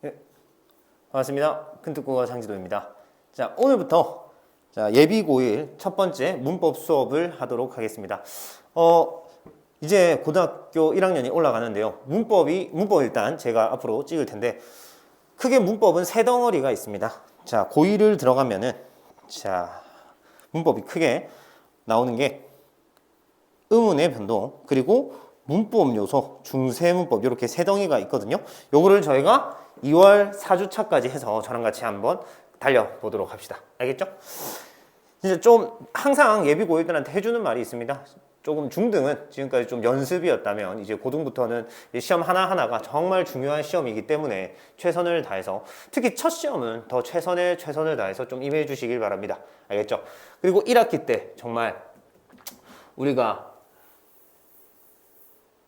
네, 반갑습니다. 큰특고가 장지도입니다. 자, 오늘부터 예비 고1 첫 번째 문법 수업을 하도록 하겠습니다. 이제 고등학교 1학년이 올라가는데요. 문법 일단 제가 앞으로 찍을 텐데, 크게 문법은 세 덩어리가 있습니다. 자, 고1을 들어가면은, 문법이 크게 나오는 게 의문의 변동, 그리고 문법 요소, 중세 문법, 이렇게 세 덩이가 있거든요. 요거를 저희가 2월 4주차까지 해서 저랑 같이 한번 달려보도록 합시다. 알겠죠? 이제 좀 항상 예비 고1들한테 해주는 말이 있습니다. 조금 중등은 지금까지 좀 연습이었다면 이제 고등부터는 시험 하나하나가 정말 중요한 시험이기 때문에 최선을 다해서, 특히 첫 시험은 더 최선을 다해서 좀 임해 주시길 바랍니다. 알겠죠? 그리고 1학기 때 정말 우리가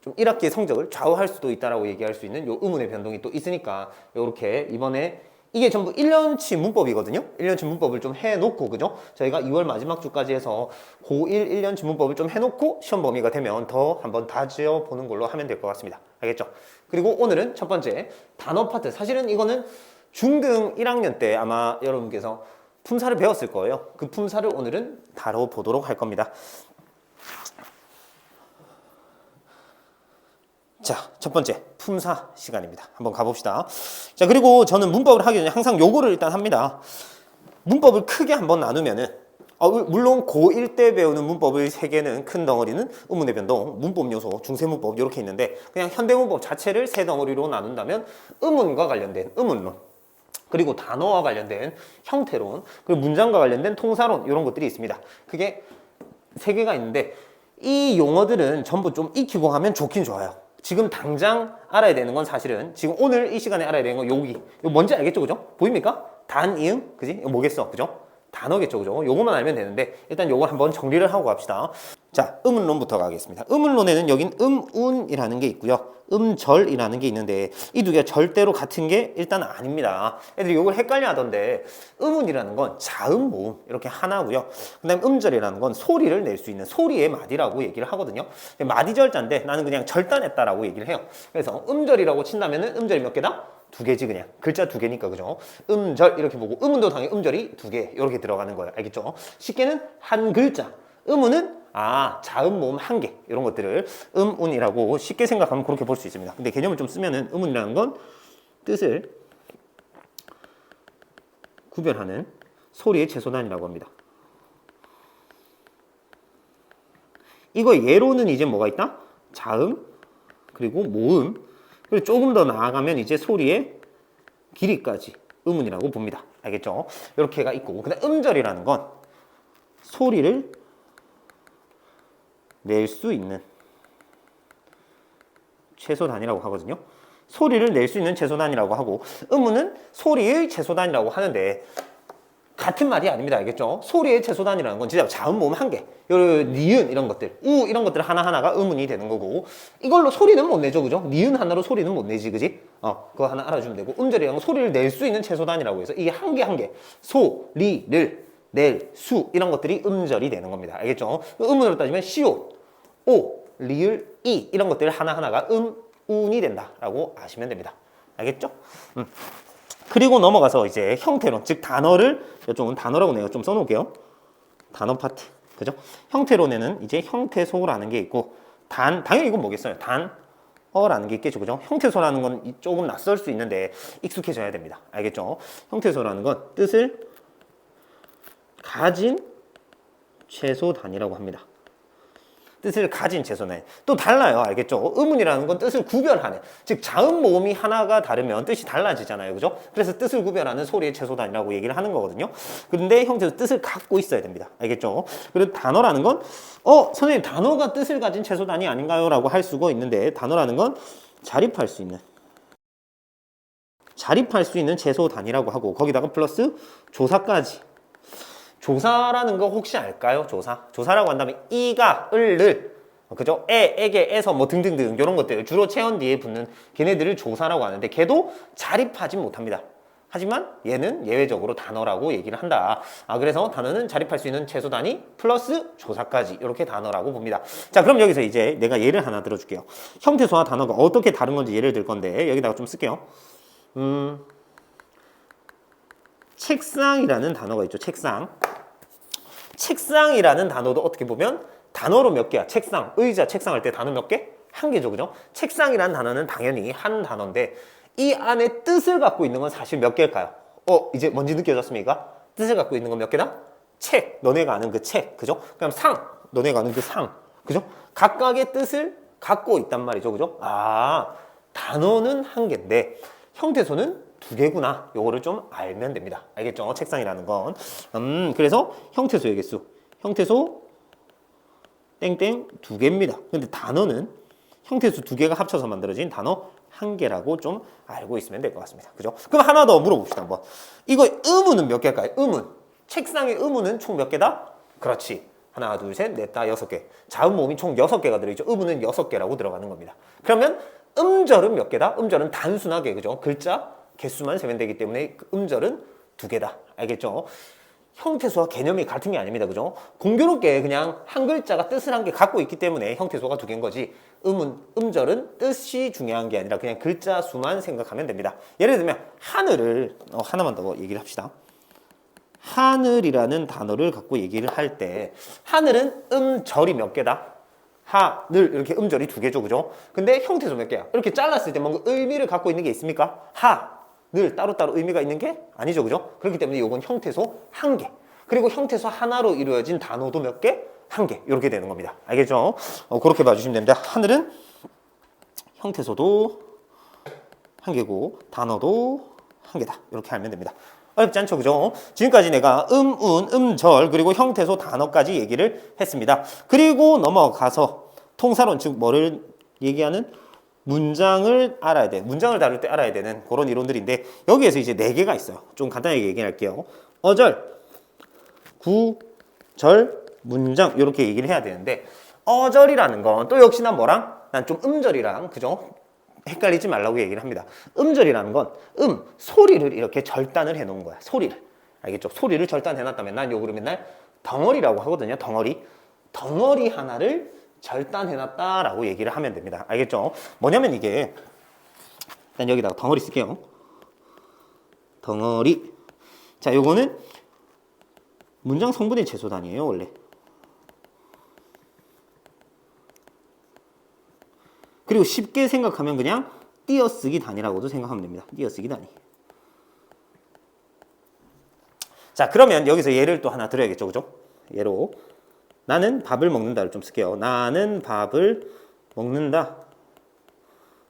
좀 1학기의 성적을 좌우할 수도 있다라고 얘기할 수 있는 요 의문의 변동이 또 있으니까, 요렇게 이번에 이게 전부 1년치 문법이거든요. 1년치 문법을 좀 해놓고, 그죠? 저희가 2월 마지막 주까지 해서 고1 1년치 문법을 좀 해놓고 시험 범위가 되면 더 한번 다져보는 걸로 하면 될 것 같습니다. 알겠죠? 그리고 오늘은 첫 번째 단어 파트. 사실은 이거는 중등 1학년 때 아마 여러분께서 품사를 배웠을 거예요. 그 품사를 오늘은 다뤄보도록 할 겁니다. 자, 첫 번째 품사 시간입니다. 한번 가봅시다. 자, 그리고 저는 문법을 하기 전에 항상 요거를 일단 합니다. 문법을 크게 한번 나누면은, 물론 고1 때 배우는 문법의 3개는 큰 덩어리는 의문의 변동, 문법 요소, 중세 문법 이렇게 있는데, 그냥 현대 문법 자체를 3덩어리로 나눈다면 의문과 관련된 의문론, 그리고 단어와 관련된 형태론, 그리고 문장과 관련된 통사론, 이런 것들이 있습니다. 그게 3개가 있는데, 이 용어들은 전부 좀 익히고 하면 좋긴 좋아요. 지금 당장 알아야 되는 건 사실은 지금 오늘 이 시간에 알아야 되는 건 여기. 이거 뭔지 알겠죠? 그죠? 보입니까? 단, 이응, 그지? 이거 뭐겠어? 그죠? 단어겠죠? 그죠? 요거만 알면 되는데, 일단 요거 한번 정리를 하고 갑시다. 자, 의문론부터 가겠습니다. 의문론에는 여긴 음운이라는 게 있고요. 음절이라는 게 있는데, 이 두 개가 절대로 같은 게 일단 아닙니다. 애들이 요걸 헷갈려 하던데, 음운이라는 건 자음, 모음 이렇게 하나고요. 그 다음에 음절이라는 건 소리를 낼 수 있는 소리의 마디라고 얘기를 하거든요. 마디절자인데 나는 그냥 절단했다라고 얘기를 해요. 그래서 음절이라고 친다면은 음절이 몇 개다? 2개지. 그냥 글자 2개니까, 그죠? 음절 이렇게 보고, 음운도 당연히 음절이 2개 이렇게 들어가는 거예요. 알겠죠? 쉽게는 한 글자, 음운은 자음, 모음 1개, 이런 것들을 음운이라고 쉽게 생각하면 그렇게 볼 수 있습니다. 근데 개념을 좀 쓰면은 음운이라는 건 뜻을 구별하는 소리의 최소단이라고 합니다. 이거 예로는 이제 뭐가 있다? 자음, 그리고 모음, 그리고 조금 더 나아가면 이제 소리의 길이까지 음운이라고 봅니다. 알겠죠? 이렇게가 있고, 그다음 음절이라는 건 소리를 낼 수 있는 최소단이라고 하거든요. 소리를 낼 수 있는 최소단이라고 하고, 음운은 소리의 최소단이라고 하는데 같은 말이 아닙니다. 알겠죠? 소리의 최소단이라는 건 진짜 자음, 모음 1개, 니은 이런 것들, 우 이런 것들 하나하나가 음운이 되는 거고, 이걸로 소리는 못 내죠. 그죠? 니은 하나로 소리는 못 내지. 그지? 그거 하나 알아주면 되고, 음절이라는 건 소리를 낼 수 있는 최소단이라고 해서 이게 한 개 소리를 낼 수, 이런 것들이 음절이 되는 겁니다. 알겠죠? 음운으로 따지면 시옷, 오, 리을, 이 이런 것들 하나하나가 운이 된다라고 아시면 됩니다. 알겠죠? 그리고 넘어가서 이제 형태론, 즉 단어를, 이쪽은 단어라고 내가 좀 써놓을게요. 단어 파트, 그죠? 형태론에는 이제 형태소라는 게 있고, 당연히 이건 뭐겠어요? 단어라는 게 있겠죠, 그죠? 형태소라는 건 조금 낯설 수 있는데 익숙해져야 됩니다. 알겠죠? 형태소라는 건 뜻을 가진 최소 단위라고 합니다. 뜻을 가진 최소는 또 달라요. 알겠죠? 의문이라는 건 뜻을 구별하는, 즉 자음, 모음이 하나가 다르면 뜻이 달라지잖아요. 그죠? 그래서 뜻을 구별하는 소리의 최소단이라고 얘기를 하는 거거든요. 그런데 형태도 뜻을 갖고 있어야 됩니다. 알겠죠? 그리고 단어라는 건 선생님, 단어가 뜻을 가진 최소단이 아닌가요? 라고 할 수가 있는데, 단어라는 건 자립할 수 있는 최소단이라고 하고, 거기다가 플러스 조사까지. 조사라는 거 혹시 알까요? 조사라고 한다면 이가, 을을, 그죠? 에게, 에서 뭐 등등등 이런 것들, 주로 체언 뒤에 붙는 걔네들을 조사라고 하는데, 걔도 자립하지 못합니다. 하지만 얘는 예외적으로 단어라고 얘기를 한다. 그래서 단어는 자립할 수 있는 최소 단위 플러스 조사까지, 이렇게 단어라고 봅니다. 자, 그럼 여기서 이제 내가 예를 하나 들어줄게요. 형태소와 단어가 어떻게 다른 건지 예를 들 건데, 여기다가 좀 쓸게요. 책상이라는 단어가 있죠. 책상. 책상이라는 단어도 어떻게 보면 단어로 몇 개야? 책상, 의자, 책상 할 때 단어 몇 개? 한 개죠, 그죠? 책상이라는 단어는 당연히 한 단어인데 이 안에 뜻을 갖고 있는 건 사실 몇 개일까요? 이제 뭔지 느껴졌습니까? 뜻을 갖고 있는 건 몇 개다? 책, 너네가 아는 그 책, 그죠? 그다음 상, 너네가 아는 그 상, 그죠? 각각의 뜻을 갖고 있단 말이죠, 그죠? 단어는 한 개인데 형태소는 두 개구나. 요거를 좀 알면 됩니다. 알겠죠? 책상이라는 건. 그래서 형태소의 개수. 형태소 땡땡 두 개입니다. 근데 단어는 형태수 두 개가 합쳐서 만들어진 단어 한 개라고 좀 알고 있으면 될 것 같습니다. 그죠? 그럼 하나 더 물어봅시다. 한번. 이거 의문은 몇 개일까요? 의문. 책상의 의문은 총 몇 개다? 그렇지. 하나, 둘, 셋, 넷, 다 여섯 개. 자음 모음이 총 6개가 들어있죠. 의문은 6개라고 들어가는 겁니다. 그러면 음절은 몇 개다? 음절은 단순하게, 그죠? 글자 개수만 세면 되기 때문에 음절은 두 개다. 알겠죠? 형태소와 개념이 같은 게 아닙니다. 그죠? 공교롭게 그냥 한 글자가 뜻을 한 개 갖고 있기 때문에 형태소가 두 개인 거지 음절은 뜻이 중요한 게 아니라 그냥 글자 수만 생각하면 됩니다. 예를 들면 하늘을 하나만 더 얘기를 합시다. 하늘이라는 단어를 갖고 얘기를 할 때 하늘은 음절이 몇 개다? 하늘 이렇게 음절이 두 개죠. 그죠? 근데 형태소 몇 개야? 이렇게 잘랐을 때 뭔가 의미를 갖고 있는 게 있습니까? 늘 따로따로 의미가 있는 게 아니죠. 그죠? 그렇기 때문에 이건 형태소 한 개. 그리고 형태소 하나로 이루어진 단어도 몇 개? 한 개. 이렇게 되는 겁니다. 알겠죠? 그렇게 봐주시면 됩니다. 하늘은 형태소도 한 개고 단어도 한 개다. 이렇게 알면 됩니다. 어렵지 않죠? 그죠? 지금까지 내가 운, 음절 그리고 형태소 단어까지 얘기를 했습니다. 그리고 넘어가서 통사론 즉 뭐를 얘기하는 문장을 알아야 돼. 문장을 다룰 때 알아야 되는 그런 이론들인데 여기에서 이제 4개가 있어요. 좀 간단하게 얘기할게요. 어절, 구절, 문장 이렇게 얘기를 해야 되는데 어절이라는 건 또 역시나 뭐랑? 난 좀 음절이랑 그죠? 헷갈리지 말라고 얘기를 합니다. 음절이라는 건 소리를 이렇게 절단을 해놓은 거야. 소리를. 알겠죠? 소리를 절단해놨다면 난 요거를 맨날 덩어리라고 하거든요. 덩어리 하나를 절단해놨다라고 얘기를 하면 됩니다. 알겠죠? 뭐냐면 이게 일단 여기다가 덩어리 쓸게요. 덩어리. 자, 요거는 문장 성분의 최소 단위예요, 원래. 그리고 쉽게 생각하면 그냥 띄어쓰기 단위라고도 생각하면 됩니다. 띄어쓰기 단위. 자, 그러면 여기서 예를 또 하나 들어야겠죠, 그죠? 예로 나는 밥을 먹는다를 좀 쓸게요. 나는 밥을 먹는다.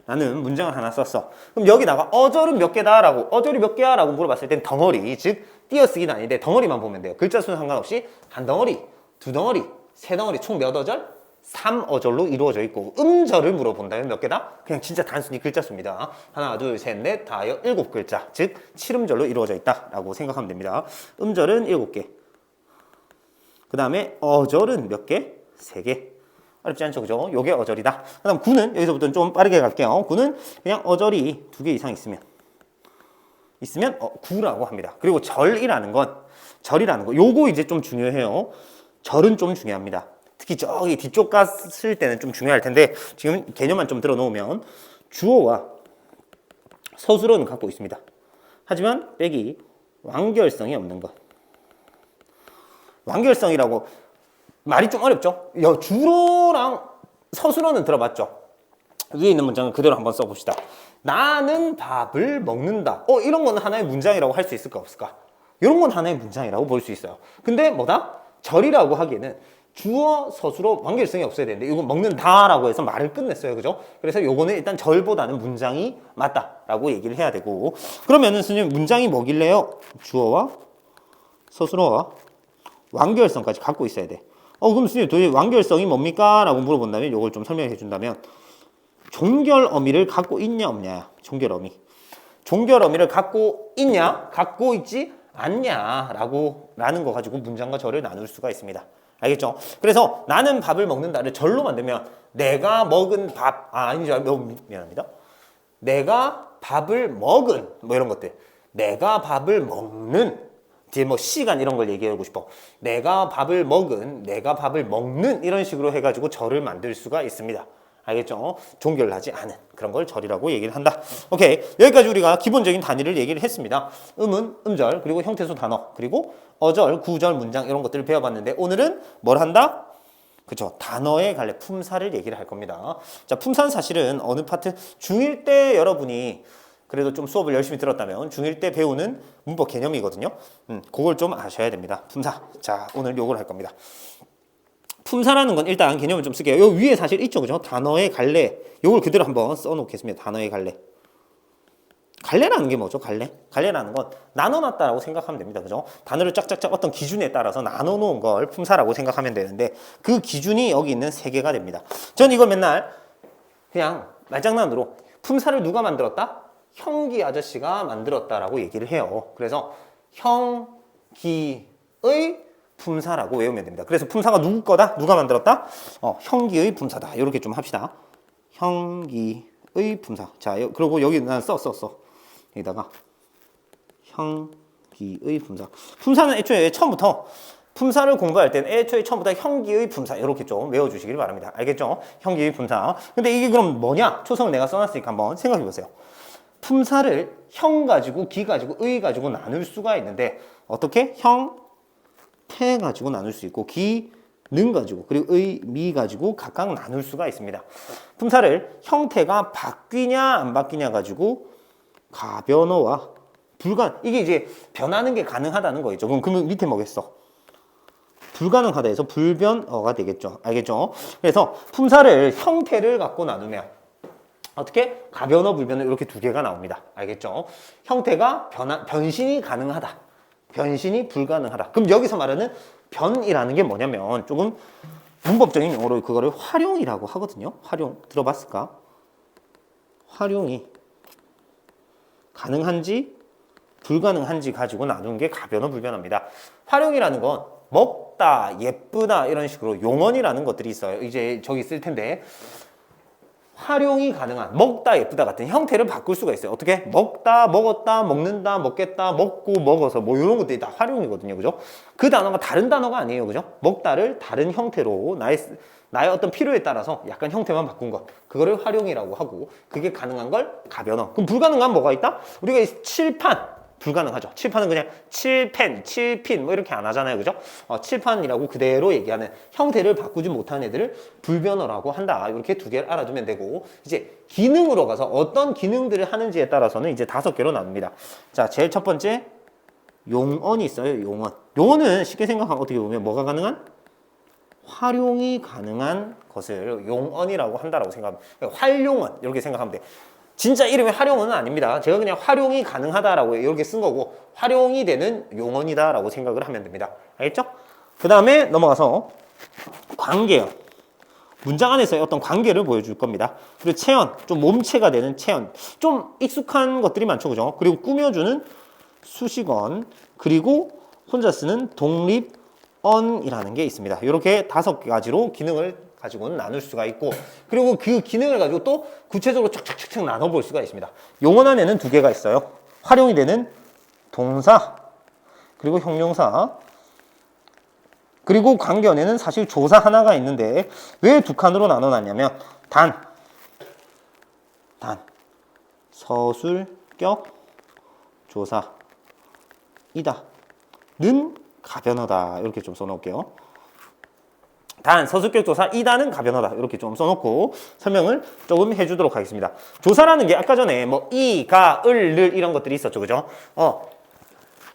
나는 문장을 하나 썼어. 그럼 여기다가 어절은 몇 개다? 어절이 몇 개야? 라고 물어봤을 땐 덩어리, 즉 띄어쓰기는 아닌데 덩어리만 보면 돼요. 글자 수는 상관없이 한 덩어리, 두 덩어리, 세 덩어리 총 몇 어절? 3어절로 이루어져 있고 음절을 물어본다면 몇 개다? 그냥 진짜 단순히 글자 수입니다. 하나, 둘, 셋, 넷, 다, 7글자. 즉 7음절로 이루어져 있다라고 생각하면 됩니다. 음절은 7개. 그 다음에 어절은 몇 개? 3개. 어렵지 않죠, 그죠? 요게 어절이다. 그 다음 구는 여기서부터 좀 빠르게 갈게요. 구는 그냥 어절이 2개 이상 있으면 구라고 합니다. 그리고 절이라는 거 요거 이제 좀 중요해요. 절은 좀 중요합니다. 특히 저기 뒤쪽 갔을 때는 좀 중요할 텐데 지금 개념만 좀 들어놓으면 주어와 서술어는 갖고 있습니다. 하지만 빼기 완결성이 없는 것. 완결성이라고 말이 좀 어렵죠? 주어랑 서술어는 들어봤죠? 위에 있는 문장은 그대로 한번 써봅시다. 나는 밥을 먹는다. 이런 건 하나의 문장이라고 할 수 있을까 없을까? 이런 건 하나의 문장이라고 볼 수 있어요. 근데 뭐다? 절이라고 하기에는 주어, 서술어, 완결성이 없어야 되는데 이건 먹는다라고 해서 말을 끝냈어요. 그죠? 그래서 요거는 일단 절보다는 문장이 맞다라고 얘기를 해야 되고 그러면은 선생님 문장이 뭐길래요? 주어와 서술어와 완결성까지 갖고 있어야 돼. 그럼 선생님 도대체 완결성이 뭡니까? 라고 물어본다면 요걸 좀 설명해 준다면 종결 어미를 갖고 있냐 없냐? 종결 어미를 갖고 있냐? 갖고 있지 않냐? 라는 거 가지고 문장과 절을 나눌 수가 있습니다. 알겠죠? 그래서 나는 밥을 먹는다를 절로 만들면 내가 먹은 밥, 미안합니다. 내가 밥을 먹은, 이런 것들. 내가 밥을 먹는, 뒤에 시간 이런 걸 얘기하고 싶어. 내가 밥을 먹은, 내가 밥을 먹는 이런 식으로 해가지고 절을 만들 수가 있습니다. 알겠죠? 종결하지 않은 그런 걸 절이라고 얘기를 한다. 오케이. 여기까지 우리가 기본적인 단위를 얘기를 했습니다. 음은 음절, 그리고 형태소 단어, 그리고 어절, 구절, 문장 이런 것들을 배워봤는데 오늘은 뭘 한다? 그죠? 단어의 갈래, 품사를 얘기를 할 겁니다. 자, 품사는 사실은 어느 파트? 중1 때 여러분이 그래도 좀 수업을 열심히 들었다면 중1 때 배우는 문법 개념이거든요. 그걸 좀 아셔야 됩니다. 품사. 자, 오늘 요걸 할 겁니다. 품사라는 건 일단 개념을 좀 쓸게요. 요 위에 사실 있죠, 그죠? 단어의 갈래. 요걸 그대로 한번 써놓겠습니다. 단어의 갈래. 갈래라는 게 뭐죠? 갈래? 갈래라는 건 나눠놨다라고 생각하면 됩니다. 그죠? 단어를 짝짝짝 어떤 기준에 따라서 나눠놓은 걸 품사라고 생각하면 되는데 그 기준이 여기 있는 3개가 됩니다. 전 이걸 맨날 그냥 말장난으로 품사를 누가 만들었다? 형기 아저씨가 만들었다라고 얘기를 해요. 그래서 형기의 품사라고 외우면 됩니다. 그래서 품사가 누구 거다? 누가 만들었다? 형기의 품사다. 이렇게 좀 합시다. 형기의 품사. 자, 그리고 여기 난 써. 여기다가 형기의 품사. 품사는 애초에 처음부터 품사를 공부할 때는 애초에 처음부터 형기의 품사 이렇게 좀 외워주시길 바랍니다. 알겠죠? 형기의 품사. 근데 이게 그럼 뭐냐? 초성을 내가 써놨으니까 한번 생각해 보세요. 품사를 형 가지고, 기 가지고, 의 가지고 나눌 수가 있는데 어떻게? 형, 태 가지고 나눌 수 있고 기, 능 가지고 그리고 의, 미 가지고 각각 나눌 수가 있습니다. 품사를 형태가 바뀌냐 안 바뀌냐 가지고 가변어와 이게 이제 변하는 게 가능하다는 거겠죠. 그럼 밑에 뭐겠어? 불가능하다 해서 불변어가 되겠죠. 알겠죠? 그래서 품사를 형태를 갖고 나누면 어떻게? 가변어, 불변어 이렇게 2개가 나옵니다. 알겠죠? 형태가 변신이 가능하다. 변신이 불가능하다. 그럼 여기서 말하는 변이라는 게 뭐냐면 조금 문법적인 용어로 그거를 활용이라고 하거든요. 활용 들어봤을까? 활용이 가능한지 불가능한지 가지고 나눈 게 가변어 불변어입니다. 활용이라는 건 먹다, 예쁘다 이런 식으로 용언이라는 것들이 있어요. 이제 저기 쓸 텐데 활용이 가능한 먹다, 예쁘다 같은 형태를 바꿀 수가 있어요. 어떻게? 먹다, 먹었다, 먹는다, 먹겠다, 먹고, 먹어서 뭐 이런 것들이 다 활용이거든요. 그죠? 그 단어가 다른 단어가 아니에요. 그죠? 먹다를 다른 형태로 나의 어떤 필요에 따라서 약간 형태만 바꾼 것. 그거를 활용이라고 하고 그게 가능한 걸 가변어. 그럼 불가능한 뭐가 있다? 우리가 칠판. 불가능하죠. 칠판은 그냥 칠펜, 칠핀 뭐 이렇게 안 하잖아요. 그죠? 칠판이라고 그대로 얘기하는 형태를 바꾸지 못한 애들을 불변어라고 한다. 이렇게 2개를 알아두면 되고 이제 기능으로 가서 어떤 기능들을 하는지에 따라서는 이제 5개로 나눕니다. 자, 제일 첫 번째 용언이 있어요. 용언. 용언은 쉽게 생각하면 어떻게 보면 뭐가 가능한? 활용이 가능한 것을 용언이라고 한다라고 생각하면 활용언 이렇게 생각하면 돼. 진짜 이름이 활용어는 아닙니다. 제가 그냥 활용이 가능하다라고 이렇게 쓴 거고 활용이 되는 용언이다라고 생각을 하면 됩니다. 알겠죠? 그 다음에 넘어가서 관계어. 문장 안에서의 어떤 관계를 보여줄 겁니다. 그리고 체언, 좀 몸체가 되는 체언. 좀 익숙한 것들이 많죠, 그죠? 그리고 꾸며주는 수식언, 그리고 혼자 쓰는 독립언이라는 게 있습니다. 이렇게 5가지로 기능을 가지고는 나눌 수가 있고 그리고 그 기능을 가지고 또 구체적으로 쫙쫙쫙 나눠볼 수가 있습니다. 용언 안에는 2개가 있어요. 활용이 되는 동사 그리고 형용사 그리고 관계어에는 사실 조사 하나가 있는데 왜 2칸으로 나눠놨냐면 단 서술격 조사이다 는 가변어다 이렇게 좀 써놓을게요. 단, 서술격 조사, 이단은 가변어다. 이렇게 좀 써놓고 설명을 조금 해주도록 하겠습니다. 조사라는 게 아까 전에 뭐 이, 가, 을, 를 이런 것들이 있었죠. 그죠?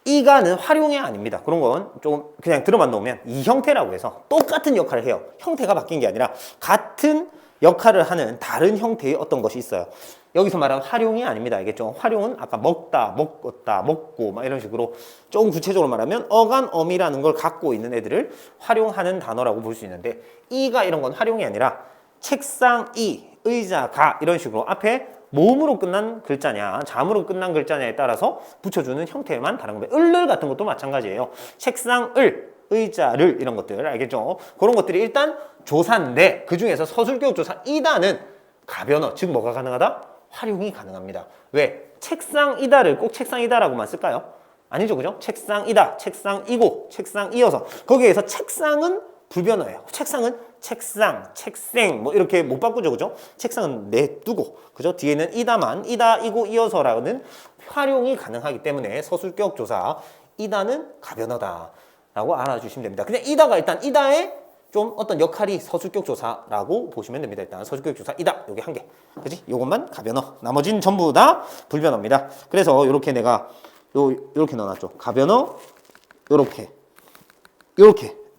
이가는 활용이 아닙니다. 그런 건 좀 그냥 들어만 놓으면 이 형태라고 해서 똑같은 역할을 해요. 형태가 바뀐 게 아니라 같은 역할을 하는 다른 형태의 어떤 것이 있어요. 여기서 말하는 활용이 아닙니다. 알겠죠? 활용은 아까 먹다, 먹었다, 먹고 막 이런 식으로 조금 구체적으로 말하면 어간, 어미라는 걸 갖고 있는 애들을 활용하는 단어라고 볼 수 있는데 이가 이런 건 활용이 아니라 책상, 이, 의자, 가 이런 식으로 앞에 모음으로 끝난 글자냐 자음으로 끝난 글자냐에 따라서 붙여주는 형태만 다른 겁니다. 을을 같은 것도 마찬가지예요. 책상을, 의자를 이런 것들 알겠죠? 그런 것들이 일단 조사인데 그 중에서 서술격 조사 이다는 가변어 즉 뭐가 가능하다? 활용이 가능합니다. 왜? 책상이다를 꼭 책상이다라고만 쓸까요? 아니죠, 그죠? 책상이다, 책상이고, 책상이어서 거기에서 책상은 불변어예요. 책상은 책상, 책생 뭐 이렇게 못 바꾸죠, 그죠? 책상은 내두고, 그죠? 뒤에는 이다만, 이다, 이고, 이어서라는 활용이 가능하기 때문에 서술격 조사 이다는 가변어다라고 알아주시면 됩니다. 그냥 이다가 일단 이다의 좀 어떤 역할이 서술격 조사라고 보시면 됩니다. 일단 서술격 조사 이다 요게 한 개, 그지? 요것만 가변어, 나머지는 전부 다 불변어입니다. 그래서 요렇게 내가 요렇게 넣어놨죠. 가변어 요렇게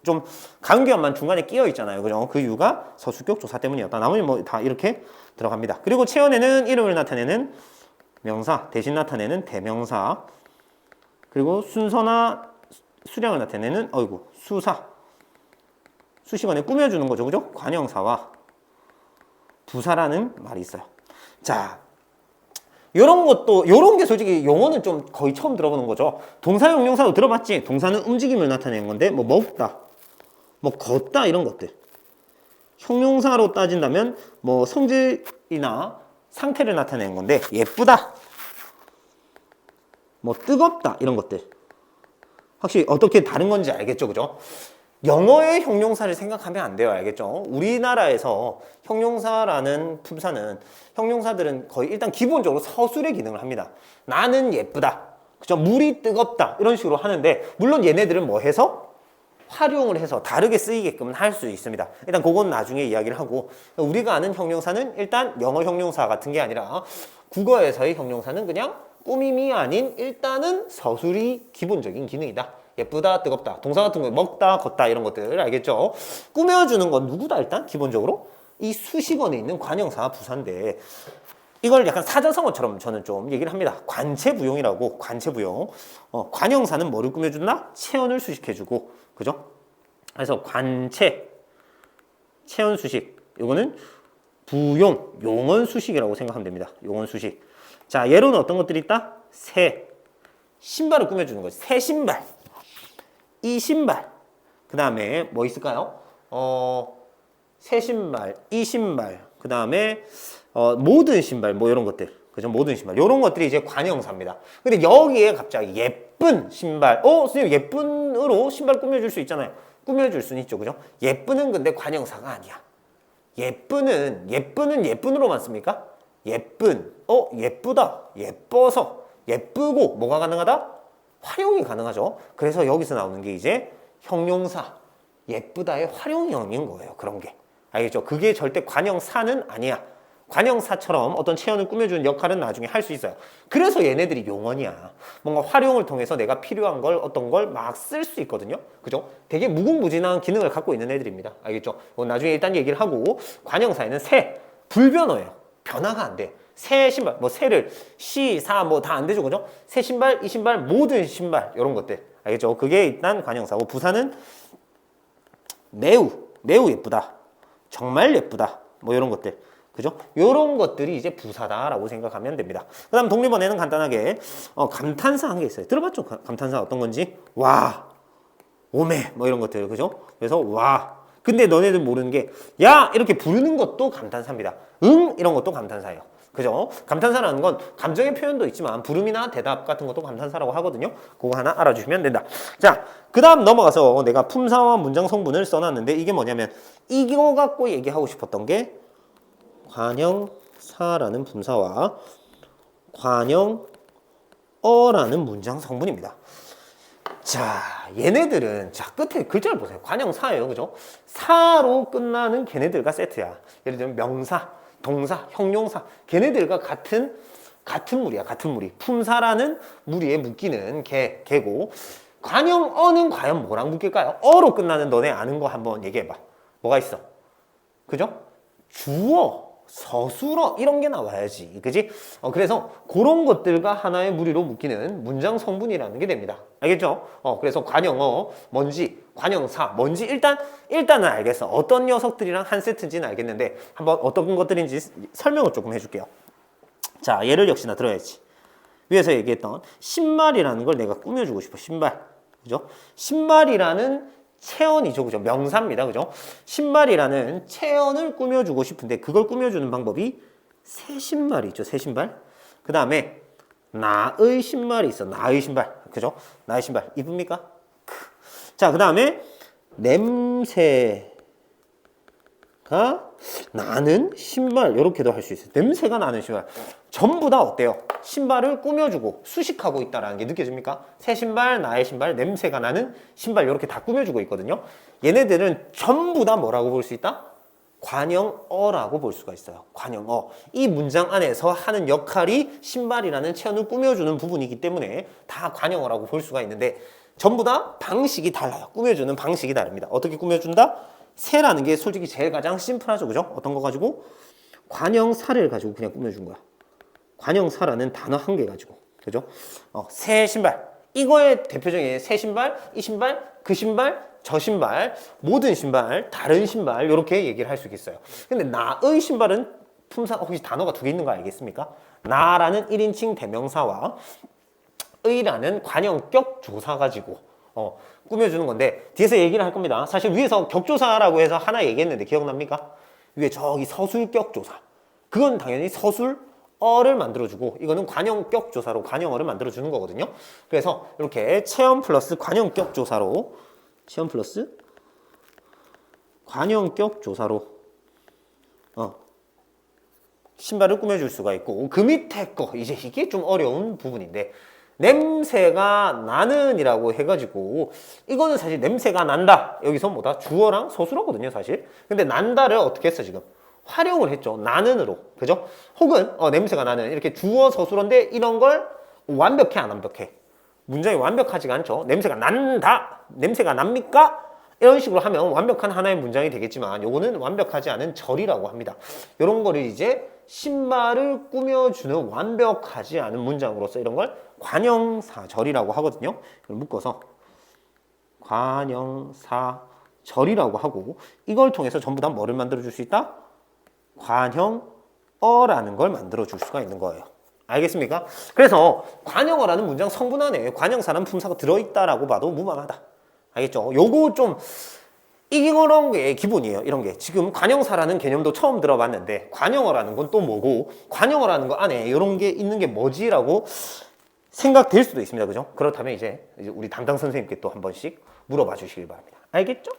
좀 가운데만 중간에 끼어 있잖아요, 그죠? 그 이유가 서술격 조사 때문이었다. 나머지 뭐 다 이렇게 들어갑니다. 그리고 체언에는 이름을 나타내는 명사 대신 나타내는 대명사, 그리고 순서나 수량을 나타내는 수사, 수식어에 꾸며주는 거죠, 그죠? 관형사와 부사라는 말이 있어요. 자, 요런 게 솔직히 용어는 좀 거의 처음 들어보는 거죠. 동사 형용사도 들어봤지? 동사는 움직임을 나타내는 건데, 뭐 먹다, 뭐 걷다 이런 것들. 형용사로 따진다면 뭐 성질이나 상태를 나타내는 건데, 예쁘다, 뭐 뜨겁다 이런 것들. 확실히 어떻게 다른 건지 알겠죠, 그죠? 영어의 형용사를 생각하면 안 돼요, 알겠죠? 우리나라에서 형용사라는 품사는, 형용사들은 거의 일단 기본적으로 서술의 기능을 합니다. 나는 예쁘다, 그죠? 물이 뜨겁다 이런 식으로 하는데, 물론 얘네들은 뭐 해서 활용을 해서 다르게 쓰이게끔 할 수 있습니다. 일단 그건 나중에 이야기를 하고, 우리가 아는 형용사는 일단 영어 형용사 같은 게 아니라 국어에서의 형용사는 그냥 꾸밈이 아닌 일단은 서술이 기본적인 기능이다. 예쁘다, 뜨겁다, 동사 같은 거 먹다, 걷다 이런 것들 알겠죠? 꾸며주는 건 누구다? 일단 기본적으로 이 수식어에 있는 관형사, 부사인데, 이걸 약간 사자성어처럼 저는 좀 얘기를 합니다. 관체부용이라고. 관체부용. 관형사는 뭐를 꾸며준다? 체언을 수식해주고, 그죠? 그래서 관체, 체언 수식. 이거는 부용, 용언 수식이라고 생각하면 됩니다. 용언 수식. 자, 예로는 어떤 것들이 있다? 새, 신발을 꾸며주는 거지. 새 신발, 이 신발. 그 다음에 뭐 있을까요? 새 신발, 이 신발. 그 다음에 모든 신발, 뭐 이런 것들, 그죠? 모든 신발, 이런 것들이 이제 관형사입니다. 근데 여기에 갑자기 예쁜 신발, 선생님 예쁜으로 신발 꾸며줄 수 있잖아요. 꾸며줄 수는 있죠, 그죠? 예쁜은 근데 관형사가 아니야. 예쁘는 예쁜으로만 씁니까? 예쁜, 예쁘다, 예뻐서, 예쁘고 뭐가 가능하다? 활용이 가능하죠. 그래서 여기서 나오는 게 이제 형용사, 예쁘다의 활용형인 거예요. 그런 게. 알겠죠? 그게 절대 관형사는 아니야. 관형사처럼 어떤 체언을 꾸며주는 역할은 나중에 할 수 있어요. 그래서 얘네들이 용언이야. 뭔가 활용을 통해서 내가 필요한 걸, 어떤 걸 막 쓸 수 있거든요. 그죠? 되게 무궁무진한 기능을 갖고 있는 애들입니다. 알겠죠? 나중에 일단 얘기를 하고, 관형사에는 새, 불변어예요. 변화가 안 돼. 새 신발, 뭐 새를, 시, 사, 뭐 다 안 되죠, 그죠? 새 신발, 이 신발, 모든 신발, 이런 것들. 알겠죠? 그게 일단 관형사고, 부사는 매우 예쁘다, 정말 예쁘다, 뭐 이런 것들. 그죠? 요런 것들이 이제 부사다라고 생각하면 됩니다. 그 다음 독립어에는 간단하게 감탄사 한 게 있어요. 들어봤죠? 감탄사 어떤 건지? 와, 오메, 뭐 이런 것들. 그죠? 그래서 와. 근데 너네들 모르는 게, 야! 이렇게 부르는 것도 감탄사입니다. 응! 이런 것도 감탄사예요. 그죠? 감탄사라는 건 감정의 표현도 있지만 부름이나 대답 같은 것도 감탄사라고 하거든요. 그거 하나 알아주시면 된다. 자, 그 다음 넘어가서 내가 품사와 문장 성분을 써놨는데, 이게 뭐냐면 이거 갖고 얘기하고 싶었던 게 관형사라는 품사와 관형어라는 문장 성분입니다. 자, 얘네들은, 자, 끝에 글자를 보세요. 관형사예요, 그죠? 사로 끝나는 걔네들과 세트야. 예를 들면 명사, 동사, 형용사, 걔네들과 같은 무리야, 같은 무리. 품사라는 무리에 묶이는 개고, 관형어는 과연 뭐랑 묶일까요? 어로 끝나는 너네 아는 거 한번 얘기해봐. 뭐가 있어? 그죠? 주어, 서술어 이런 게 나와야지, 그지? 그래서 그런 것들과 하나의 무리로 묶이는 문장 성분이라는 게 됩니다. 알겠죠? 그래서 관형어 뭔지, 관형사 뭔지 일단은 알겠어. 어떤 녀석들이랑 한 세트인지는 알겠는데 한번 어떤 것들인지 설명을 조금 해줄게요. 자, 예를 역시나 들어야지. 위에서 얘기했던 신발이라는 걸 내가 꾸며주고 싶어. 신발, 그죠? 신발이라는 체언이죠, 그죠? 명사입니다, 그죠? 신발이라는 체언을 꾸며주고 싶은데, 그걸 꾸며주는 방법이 새 신발이 있죠, 새 신발. 그 다음에 나의 신발이 있어, 나의 신발, 그죠? 나의 신발 이쁩니까? 자, 그 다음에 냄새가 나는 신발 이렇게도 할 수 있어요. 냄새가 나는 신발 전부 다 어때요? 신발을 꾸며주고 수식하고 있다는 게 느껴집니까? 새 신발, 나의 신발, 냄새가 나는 신발 이렇게 다 꾸며주고 있거든요. 얘네들은 전부 다 뭐라고 볼 수 있다? 관형어라고 볼 수가 있어요. 관형어. 이 문장 안에서 하는 역할이 신발이라는 체온을 꾸며주는 부분이기 때문에 다 관형어라고 볼 수가 있는데 전부 다 방식이 달라요. 꾸며주는 방식이 다릅니다. 어떻게 꾸며준다? 새라는 게 솔직히 제일 가장 심플하죠. 그죠? 어떤 거 가지고? 관형사를 가지고 그냥 꾸며준 거야. 관형사라는 단어 한 개 가지고. 그죠? 새 신발. 이거의 대표적인 새 신발, 이 신발, 그 신발, 저 신발, 모든 신발, 다른 신발 이렇게 얘기를 할 수 있겠어요. 근데 나의 신발은 품사 혹시 단어가 두 개 있는 거 알겠습니까? 나라는 1인칭 대명사와 의라는 관형격 조사 가지고 꾸며주는 건데 뒤에서 얘기를 할 겁니다. 사실 위에서 격조사라고 해서 하나 얘기했는데 기억납니까? 위에 저기 서술격 조사. 그건 당연히 서술어를 만들어주고 이거는 관형격 조사로 관형어를 만들어주는 거거든요. 그래서 이렇게 체험 플러스 관형격 조사로 체험 플러스 관형격 조사로 신발을 꾸며줄 수가 있고 그 밑에 거 이제 이게 좀 어려운 부분인데 냄새가 나는 이라고 해가지고 이거는 사실 냄새가 난다 여기서 뭐다? 주어랑 서술어거든요 사실. 근데 난다를 어떻게 했어 지금? 활용을 했죠. 나는으로. 그죠? 혹은 냄새가 나는 이렇게 주어 서술어인데 이런 걸 완벽해 안 완벽해? 문장이 완벽하지가 않죠. 냄새가 난다. 냄새가 납니까? 이런 식으로 하면 완벽한 하나의 문장이 되겠지만 요거는 완벽하지 않은 절이라고 합니다. 이런 거를 이제 신발을 꾸며주는 완벽하지 않은 문장으로서 이런 걸 관형사절이라고 하거든요. 묶어서 관형사절이라고 하고 이걸 통해서 전부 다 뭐를 만들어줄 수 있다? 관형어라는 걸 만들어줄 수가 있는 거예요. 알겠습니까? 그래서 관형어라는 문장 성분 안에 관형사라는 품사가 들어있다라고 봐도 무방하다. 알겠죠? 요거 좀 이런 게 기본이에요. 이런 게 지금 관형사라는 개념도 처음 들어봤는데 관형어라는 건 또 뭐고 관형어라는 거 안에 이런 게 있는 게 뭐지라고 생각될 수도 있습니다. 그죠? 그렇다면 이제 우리 담당 선생님께 또 한 번씩 물어봐 주시길 바랍니다. 알겠죠?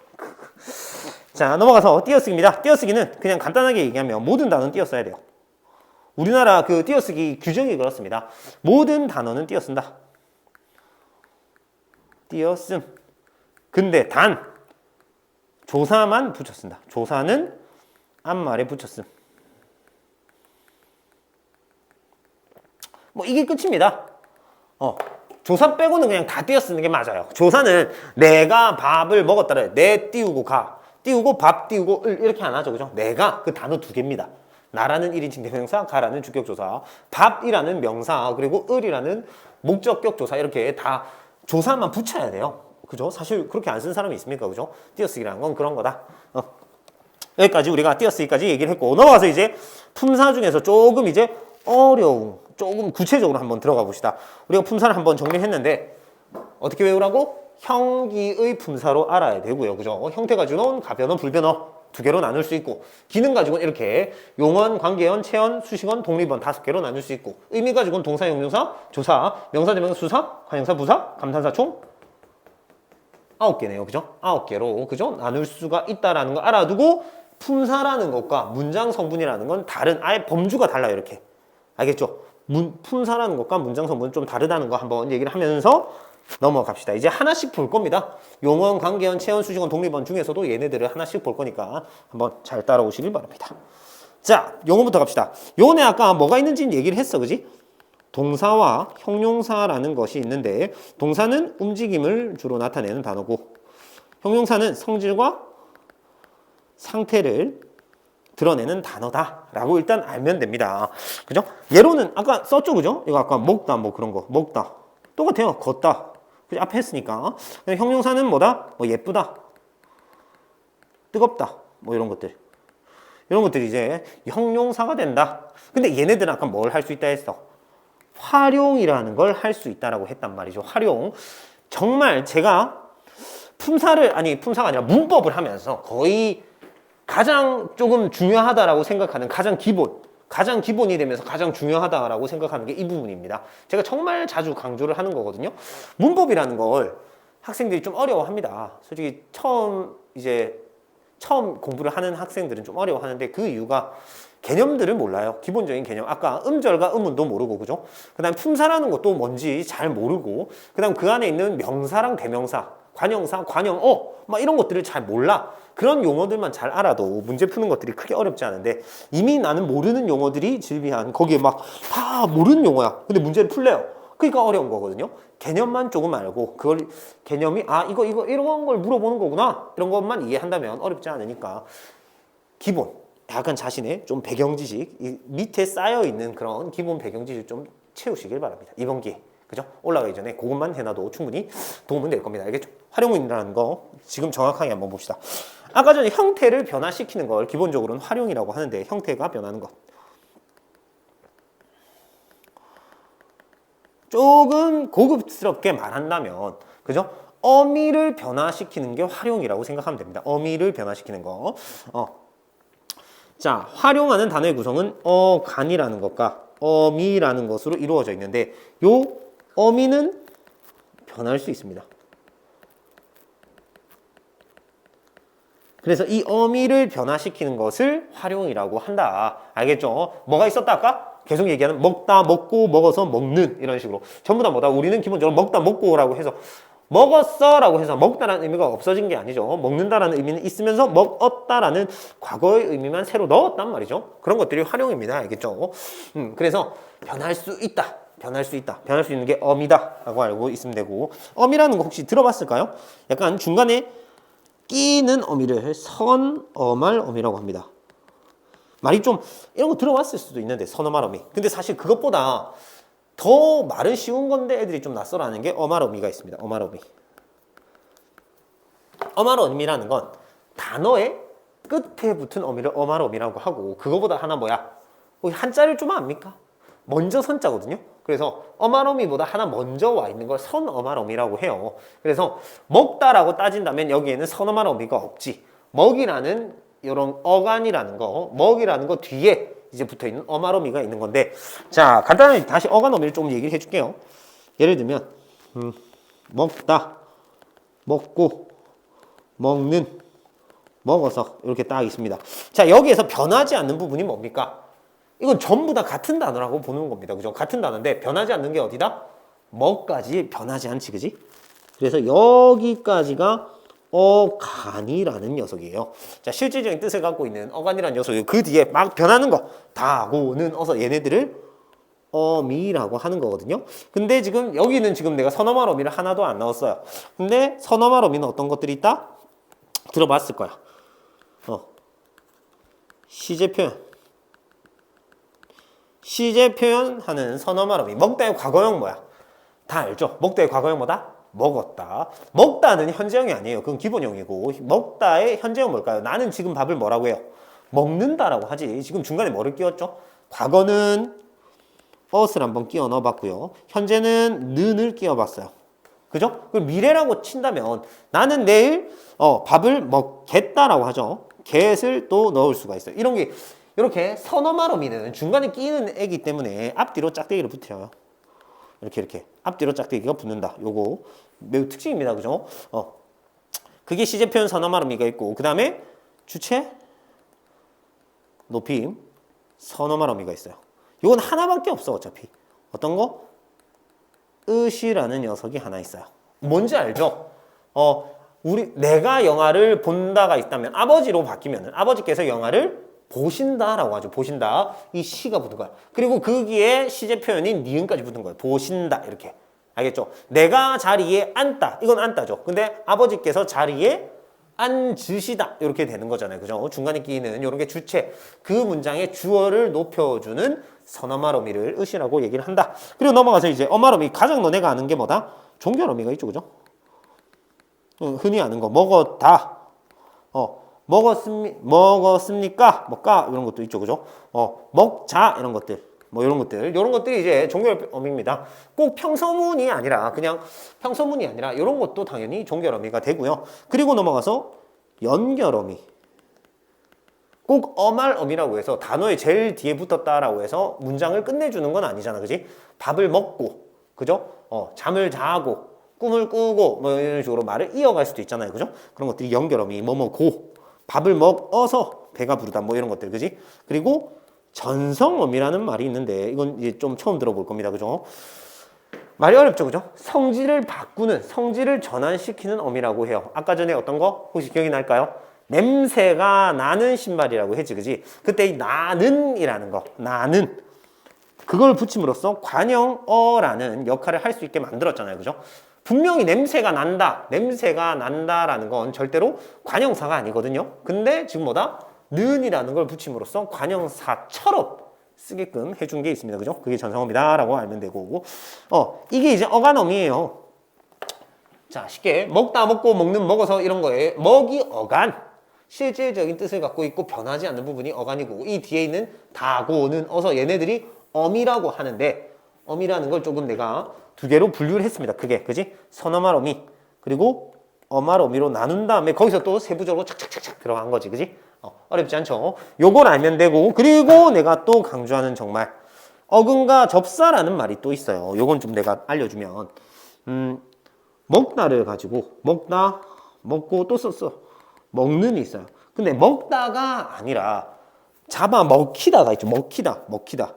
자, 넘어가서 띄어쓰기입니다. 띄어쓰기는 그냥 간단하게 얘기하면 모든 단어는 띄어써야 돼요. 우리나라 그 띄어쓰기 규정이 그렇습니다. 모든 단어는 띄어쓴다. 띄어씀. 근데 단 조사만 붙였습니다. 조사는 앞말에 붙였음. 뭐 이게 끝입니다. 조사 빼고는 그냥 다 띄어쓰는 게 맞아요. 조사는 내가 밥을 먹었다를 내 띄우고 가 띄우고 밥 띄우고 을 이렇게 안 하죠. 그죠? 내가 그 단어 두 개입니다. 나라는 1인칭 대명사, 가라는 주격조사, 밥이라는 명사, 그리고 을이라는 목적격 조사 이렇게 다 조사만 붙여야 돼요. 그죠? 사실 그렇게 안 쓴 사람이 있습니까? 그죠? 띄어쓰기라는 건 그런 거다. 여기까지 우리가 띄어쓰기까지 얘기를 했고 넘어가서 이제 품사 중에서 조금 이제 어려운 조금 구체적으로 한번 들어가 봅시다. 우리가 품사를 한번 정리했는데 어떻게 외우라고? 형기의 품사로 알아야 되고요. 그죠? 형태 가지고는 가변어, 불변어 두 개로 나눌 수 있고 기능 가지고는 이렇게 용언, 관계언, 체언, 수식언, 독립언 5개로 나눌 수 있고 의미 가지고는 동사, 형용사, 조사, 명사, 대명사, 수사, 관형사, 부사, 감탄사 총 9개네요. 그죠? 9개로 그죠? 나눌 수가 있다라는 거 알아두고 품사라는 것과 문장 성분이라는 건 다른 아예 범주가 달라요. 이렇게. 알겠죠? 품사라는 것과 문장 성분은 좀 다르다는 거 한번 얘기를 하면서 넘어갑시다. 이제 하나씩 볼 겁니다. 용언, 관계언, 체언, 수식언, 독립언 중에서도 얘네들을 하나씩 볼 거니까 한번 잘 따라오시길 바랍니다. 자, 용어부터 갑시다. 용어에 아까 뭐가 있는지 얘기를 했어. 그지? 동사와 형용사라는 것이 있는데 동사는 움직임을 주로 나타내는 단어고 형용사는 성질과 상태를 드러내는 단어다라고 일단 알면 됩니다. 그죠? 예로는 아까 썼죠, 그죠? 이거 아까 먹다 뭐 그런 거 먹다 똑같아요. 걷다 그죠? 앞에 했으니까. 형용사는 뭐다? 뭐 예쁘다, 뜨겁다 뭐 이런 것들이 이제 형용사가 된다. 근데 얘네들은 아까 뭘 할 수 있다 했어? 활용이라는 걸 할 수 있다라고 했단 말이죠. 활용. 정말 제가 품사가 아니라 문법을 하면서 거의 가장 조금 중요하다라고 생각하는 가장 기본이 되면서 가장 중요하다라고 생각하는 게 이 부분입니다. 제가 정말 자주 강조를 하는 거거든요. 문법이라는 걸 학생들이 좀 어려워합니다. 솔직히 처음 공부를 하는 학생들은 좀 어려워하는데 그 이유가 개념들을 몰라요. 기본적인 개념. 아까 음절과 음운도 모르고, 그죠? 그 다음 품사라는 것도 뭔지 잘 모르고, 그 다음 그 안에 있는 명사랑 대명사, 관형사, 관형어, 막 이런 것들을 잘 몰라. 그런 용어들만 잘 알아도 문제 푸는 것들이 크게 어렵지 않은데 이미 나는 모르는 용어들이 질비한 거기에 막 다 모르는 용어야. 근데 문제를 풀래요. 그러니까 어려운 거거든요. 개념만 조금 알고 그걸 개념이 이거 이런 걸 물어보는 거구나. 이런 것만 이해한다면 어렵지 않으니까 기본 약간 자신의 좀 배경 지식 이 밑에 쌓여 있는 그런 기본 배경 지식 좀 채우시길 바랍니다. 이번 기회. 그죠? 올라가기 전에 그것만 해놔도 충분히 도움은 될 겁니다. 알겠죠? 활용이라는 거 지금 정확하게 한번 봅시다. 아까 전에 형태를 변화시키는 걸 기본적으로는 활용이라고 하는데 형태가 변하는 것. 조금 고급스럽게 말한다면 그죠? 어미를 변화시키는 게 활용이라고 생각하면 됩니다. 어미를 변화시키는 거. 자, 활용하는 단어의 구성은 어간이라는 것과 어미라는 것으로 이루어져 있는데 요 어미는 변할 수 있습니다. 그래서 이 어미를 변화시키는 것을 활용이라고 한다. 알겠죠? 뭐가 있었다 아까? 계속 얘기하는 먹다, 먹고, 먹어서, 먹는 이런 식으로 전부 다 뭐다? 우리는 기본적으로 먹다, 먹고라고 해서 먹었어 라고 해서 먹다라는 의미가 없어진 게 아니죠. 먹는다라는 의미는 있으면서 먹었다라는 과거의 의미만 새로 넣었단 말이죠. 그런 것들이 활용입니다. 알겠죠? 그래서 변할 수 있다. 변할 수 있다. 변할 수 있는 게 어미다 라고 알고 있으면 되고 어미라는 거 혹시 들어봤을까요? 약간 중간에 끼는 어미를 선어말 어미라고 합니다. 말이 좀 이런 거 들어봤을 수도 있는데 선어말 어미. 근데 사실 그것보다 더 말은 쉬운 건데 애들이 좀 낯설어하는 게 어말 어미가 있습니다. 어말 어미. 어말 어미라는 건 단어의 끝에 붙은 어미를 어말 어미라고 하고 그거보다 하나 뭐야? 한자를 좀 압니까? 먼저 선자거든요. 그래서 어말어미보다 하나 먼저 와 있는 걸 선어말어미라고 해요. 그래서 먹다라고 따진다면 여기에는 선어말어미가 없지. 먹이라는 이런 어간이라는 거, 먹이라는 거 뒤에 이제 붙어 있는 어말어미가 있는 건데, 자 간단하게 다시 어간어미를 좀 얘기를 해줄게요. 예를 들면 먹다, 먹고, 먹는, 먹어서 이렇게 딱 있습니다. 자 여기에서 변하지 않는 부분이 뭡니까? 이건 전부 다 같은 단어라고 보는 겁니다. 그죠? 같은 단어인데 변하지 않는 게 어디다? 뭐까지 변하지 않지, 그지? 그래서 여기까지가 어간이라는 녀석이에요. 자, 실질적인 뜻을 갖고 있는 어간이라는 녀석이 그 뒤에 막 변하는 거 다고는 어서 얘네들을 어미라고 하는 거거든요. 근데 지금 여기는 지금 내가 선어말 어미를 하나도 안 넣었어요. 근데 선어말 어미는 어떤 것들이 있다? 들어봤을 거야. 시제 표현. 시제 표현하는 선어말 어미. 먹다의 과거형 뭐야? 다 알죠? 먹다의 과거형 뭐다? 먹었다. 먹다는 현재형이 아니에요. 그건 기본형이고 먹다의 현재형 뭘까요? 나는 지금 밥을 뭐라고 해요? 먹는다라고 하지. 지금 중간에 뭐를 끼웠죠? 과거는 ot을 한번 끼워 넣어봤고요. 현재는 는을 끼워봤어요. 그죠? 그럼 미래라고 친다면 나는 내일 밥을 먹겠다라고 하죠. get을 또 넣을 수가 있어요. 이런 게 이렇게 선어말 어미는 중간에 끼는 애기 때문에 앞뒤로 짝대기를 붙여요. 이렇게 앞뒤로 짝대기가 붙는다. 요거 매우 특징입니다. 그죠? 그게 시제 표현 선어말 어미가 있고 그 다음에 주체 높임 선어말 어미가 있어요. 요건 하나밖에 없어. 어차피 어떤 거? 으시라는 녀석이 하나 있어요. 뭔지 알죠? 내가 영화를 본다가 있다면 아버지로 바뀌면은 아버지께서 영화를 보신다라고 하죠. 보신다. 이 시가 붙은 거야. 그리고 거기에 시제 표현인 니은까지 붙은 거예요. 보신다 이렇게. 알겠죠? 내가 자리에 앉다. 이건 앉다죠. 근데 아버지께서 자리에 앉으시다. 이렇게 되는 거잖아요. 그죠? 중간에 끼는 이런 게 주체. 그 문장의 주어를 높여주는 선어말 어미를 으시라고 얘기를 한다. 그리고 넘어가서 이제 어말 어미. 가장 너네가 아는 게 뭐다? 종결 어미가 있죠. 그죠? 흔히 아는 거. 먹었다. 먹었습니까? 먹까? 이런 것도 있죠. 그죠? 먹자. 이런 것들. 이런 것들이 이제 종결 어미입니다. 꼭 평서문이 아니라, 이런 것도 당연히 종결 어미가 되고요. 그리고 넘어가서 연결 어미. 꼭 어말 어미라고 해서 단어의 제일 뒤에 붙었다라고 해서 문장을 끝내주는 건 아니잖아. 그지? 밥을 먹고, 그죠? 잠을 자고, 꿈을 꾸고 뭐 이런 식으로 말을 이어갈 수도 있잖아요. 그죠? 그런 것들이 연결어미 뭐뭐고 밥을 먹어서 배가 부르다 뭐 이런 것들 그지? 그리고 전성어미라는 말이 있는데 이건 이제 좀 처음 들어볼 겁니다. 그죠? 말이 어렵죠. 그죠? 성질을 바꾸는 성질을 전환시키는 어미라고 해요. 아까 전에 어떤 거 혹시 기억이 날까요? 냄새가 나는 신발이라고 했지. 그지? 그때 이 나는이라는 거 나는 그걸 붙임으로써 관형어라는 역할을 할 수 있게 만들었잖아요. 그죠? 분명히 냄새가 난다라는 건 절대로 관형사가 아니거든요. 근데 지금 뭐다? 는이라는 걸 붙임으로써 관형사처럼 쓰게끔 해준 게 있습니다. 그죠? 그게 전성어미다라고 알면 되고. 이게 이제 어간어미예요. 자, 쉽게 먹다, 먹고, 먹는, 먹어서 이런 거에 먹이 어간. 실질적인 뜻을 갖고 있고 변하지 않는 부분이 어간이고 이 뒤에 있는 다고는 어서 얘네들이 어미라고 하는데 어미라는 걸 조금 내가 두 개로 분류를 했습니다. 크게. 그지? 선어말 어미 그리고 어말 어미로 나눈 다음에 거기서 또 세부적으로 착착착착 들어간 거지. 그지? 어렵지 않죠? 요걸 알면 되고 그리고 내가 또 강조하는 정말 어근과 접사라는 말이 또 있어요. 요건 좀 내가 알려주면 먹다를 가지고 먹다 먹고 또 썼어. 먹는이 있어요. 근데 먹다가 아니라 잡아 먹히다가 있죠. 먹히다.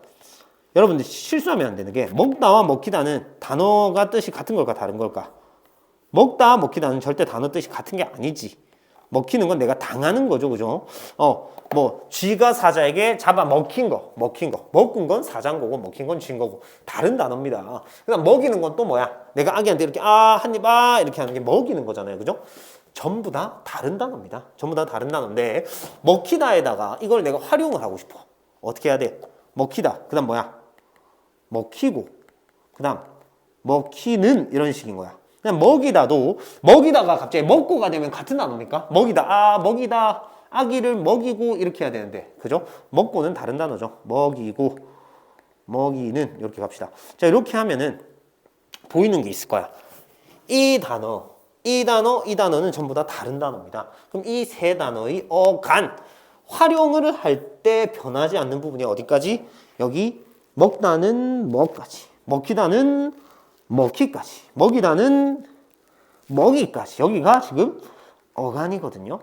여러분들 실수하면 안 되는 게 먹다와 먹히다는 단어가 뜻이 같은 걸까 다른 걸까? 먹다 먹히다는 절대 단어 뜻이 같은 게 아니지. 먹히는 건 내가 당하는 거죠. 그죠? 뭐 쥐가 사자에게 잡아 먹힌 거. 먹은 건 사자인 거고 먹힌 건 쥐인 거고 다른 단어입니다. 그다음 먹이는 건 또 뭐야? 내가 아기한테 이렇게 한 입 이렇게 하는 게 먹이는 거잖아요. 그죠? 전부 다 다른 단어입니다. 전부 다 다른 단어인데 먹히다에다가 이걸 내가 활용을 하고 싶어. 어떻게 해야 돼? 먹히다. 그다음 뭐야? 먹히고 그다음 먹히는 이런 식인 거야. 그냥 먹이다가 갑자기 먹고가 되면 같은 단어입니까? 먹이다. 아기를 먹이고 이렇게 해야 되는데 그죠? 먹고는 다른 단어죠. 먹이고 먹이는 이렇게 갑시다. 자, 이렇게 하면은 보이는 게 있을 거야. 이 단어는 전부 다 다른 단어입니다. 그럼 이 세 단어의 어간 활용을 할 때 변하지 않는 부분이 어디까지? 여기 먹다는 먹까지, 먹히다는 먹기까지, 먹이다는 먹이까지. 여기가 지금 어간이거든요.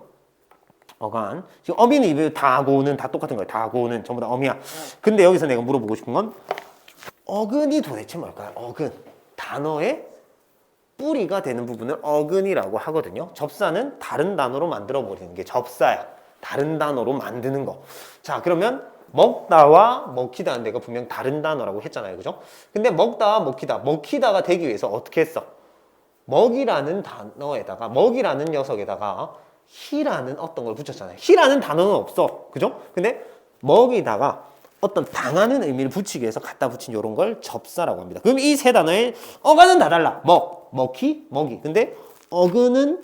어간. 지금 어미는 이거 다고는 다 똑같은 거예요. 다고는 전부 다 어미야. 근데 여기서 내가 물어보고 싶은 건 어근이 도대체 뭘까요? 어근. 단어의 뿌리가 되는 부분을 어근이라고 하거든요. 접사는 다른 단어로 만들어 버리는 게 접사야. 다른 단어로 만드는 거. 자, 그러면 먹다와 먹히다는 데가 분명 다른 단어라고 했잖아요. 그죠? 근데 먹다와 먹히다가 되기 위해서 어떻게 했어? 먹이라는 단어에다가 먹이라는 녀석에다가 희라는 어떤 걸 붙였잖아요. 희라는 단어는 없어. 그죠? 근데 먹이다가 어떤 당하는 의미를 붙이기 위해서 갖다 붙인 이런 걸 접사라고 합니다. 그럼 이 세 단어의 어간은 다 달라. 먹히, 먹이. 근데 어근은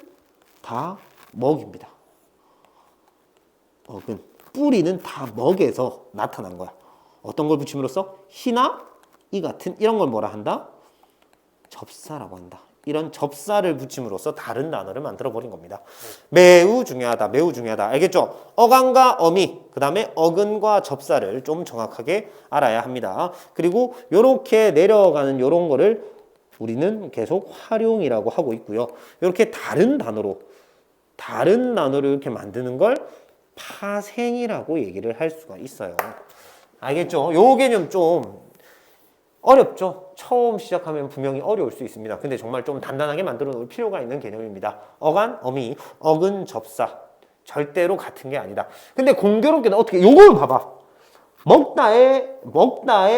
다 먹입니다. 어근. 뿌리는 다 먹에서 나타난 거야. 어떤 걸 붙임으로써 희나 이 같은 이런 걸 뭐라 한다? 접사라고 한다. 이런 접사를 붙임으로써 다른 단어를 만들어 버린 겁니다. 매우 중요하다. 알겠죠? 어간과 어미, 그 다음에 어근과 접사를 좀 정확하게 알아야 합니다. 그리고 이렇게 내려가는 이런 거를 우리는 계속 활용이라고 하고 있고요. 이렇게 다른 단어로 이렇게 만드는 걸 파생이라고 얘기를 할 수가 있어요. 알겠죠? 요 개념 좀 어렵죠? 처음 시작하면 분명히 어려울 수 있습니다. 근데 정말 좀 단단하게 만들어 놓을 필요가 있는 개념입니다. 어간, 어미, 어근, 접사. 절대로 같은 게 아니다. 근데 공교롭게도 어떻게, 요걸 봐봐. 먹다의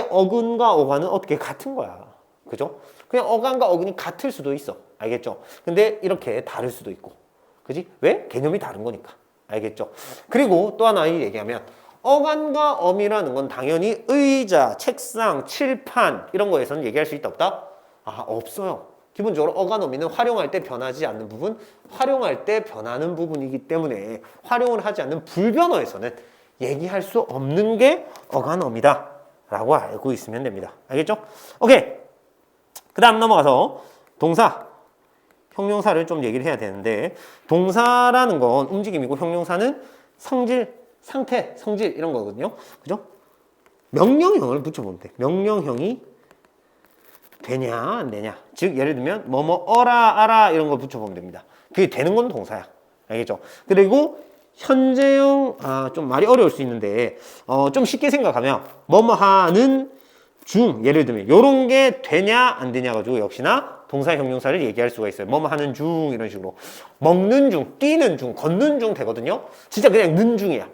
어근과 어간은 어떻게 같은 거야. 그죠? 그냥 어간과 어근이 같을 수도 있어. 알겠죠? 근데 이렇게 다를 수도 있고. 그지? 왜? 개념이 다른 거니까. 알겠죠? 그리고 또 하나 얘기하면 어간과 어미라는 건 당연히 의자, 책상, 칠판 이런 거에서는 얘기할 수 있다 없다? 없어요. 기본적으로 어간, 어미는 활용할 때 변하지 않는 부분, 활용할 때 변하는 부분이기 때문에 활용을 하지 않는 불변어에서는 얘기할 수 없는 게 어간, 어미다 라고 알고 있으면 됩니다. 알겠죠? 오케이. 그 다음 넘어가서 동사. 형용사를 좀 얘기를 해야 되는데 동사라는 건 움직임이고 형용사는 성질, 상태, 성질 이런 거거든요. 그죠? 명령형을 붙여보면 돼. 명령형이 되냐 안 되냐. 즉 예를 들면 뭐뭐어라 알아 이런 걸 붙여보면 됩니다. 그게 되는 건 동사야. 알겠죠? 그리고 현재형 좀 말이 어려울 수 있는데 좀 쉽게 생각하면 뭐뭐 하는 중 예를 들면 요런 게 되냐 안 되냐 가지고 역시나 동사 형용사를 얘기할 수가 있어요. 뭐뭐 하는 중 이런 식으로 먹는 중, 뛰는 중, 걷는 중 되거든요. 진짜 그냥 는 중이야.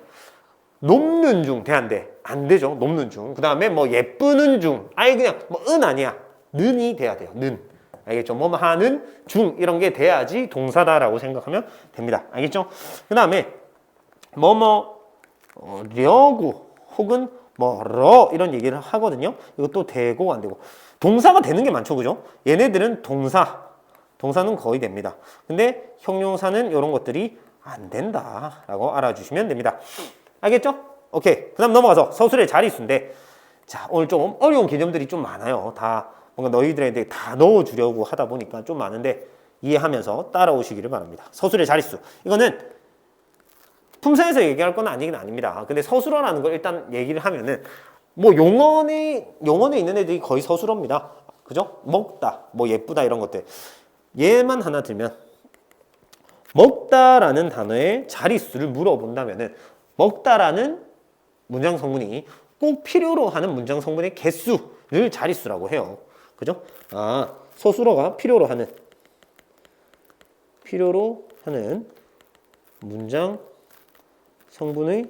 높는 중 돼 안 돼? 안 되죠. 높는 중. 그 다음에 뭐 예쁘는 중. 아예 그냥 뭐 은 아니야. 는이 돼야 돼요. 는. 알겠죠? 뭐뭐 하는 중 이런 게 돼야지 동사다라고 생각하면 됩니다. 알겠죠? 그 다음에 뭐뭐 려고 혹은 뭐러 이런 얘기를 하거든요. 이것도 되고 안 되고 동사가 되는 게 많죠, 그죠? 얘네들은 동사는 거의 됩니다. 근데 형용사는 이런 것들이 안 된다라고 알아주시면 됩니다. 알겠죠? 오케이. 그다음 넘어가서 서술의 자릿수인데 자 오늘 좀 어려운 개념들이 좀 많아요. 다 뭔가 너희들한테 다 넣어주려고 하다 보니까 좀 많은데 이해하면서 따라오시기를 바랍니다. 서술의 자릿수 이거는 품사에서 얘기할 건 아니긴 아닙니다. 근데 서술어라는 걸 일단 얘기를 하면은 뭐 용언에 있는 애들이 거의 서술어입니다. 그죠? 먹다, 뭐 예쁘다 이런 것들. 얘만 하나 들면 먹다라는 단어의 자릿수를 물어본다면은 먹다라는 문장 성분이 꼭 필요로 하는 문장 성분의 개수를 자릿수라고 해요. 그죠? 서술어가 필요로 하는 문장 성분의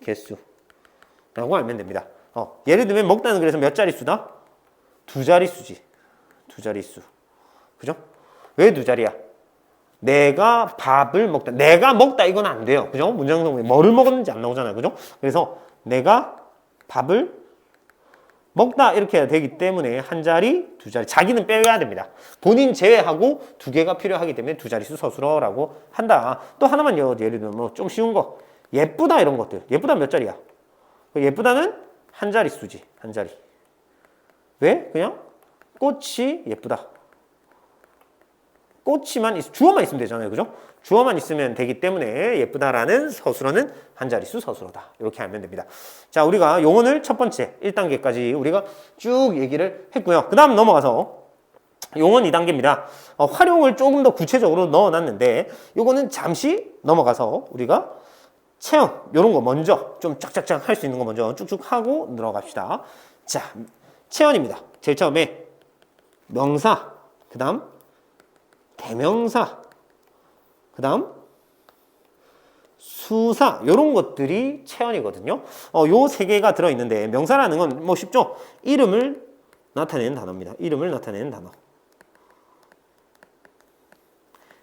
개수라고 알면 됩니다. 예를 들면 먹다는 그래서 몇 자릿수다? 두 자릿수지. 두 자릿수. 그죠? 왜 두 자리야? 내가 밥을 먹다. 내가 먹다 이건 안 돼요. 그죠? 문장 성분이 뭐를 먹었는지 안 나오잖아요. 그죠? 그래서 내가 밥을 먹다 이렇게 해야 되기 때문에 한 자리, 두 자리. 자기는 빼야 됩니다. 본인 제외하고 두 개가 필요하기 때문에 두 자릿수 서술어라고 한다. 또 하나만 예를 들면 뭐 좀 쉬운 거. 예쁘다 이런 것들. 예쁘다 몇 자리야? 예쁘다는 한 자릿수지. 한 자리. 왜? 그냥 꽃이 예쁘다. 주어만 있으면 되잖아요. 그죠? 주어만 있으면 되기 때문에 예쁘다라는 서술어는 한 자릿수 서술어다. 이렇게 알면 됩니다. 자, 우리가 용언을 첫 번째 1단계까지 우리가 쭉 얘기를 했고요. 그 다음 넘어가서 용언 2단계입니다. 활용을 조금 더 구체적으로 넣어놨는데 요거는 잠시 넘어가서 우리가 체험 요런 거 먼저 좀 쫙쫙쫙 할 수 있는 거 먼저 쭉쭉 하고 들어갑시다. 자, 체험입니다. 제일 처음에 명사, 그 다음 대명사, 그 다음 수사 요런 것들이 체험이거든요. 요 세 개가 들어있는데 명사라는 건 뭐 쉽죠? 이름을 나타내는 단어입니다. 이름을 나타내는 단어.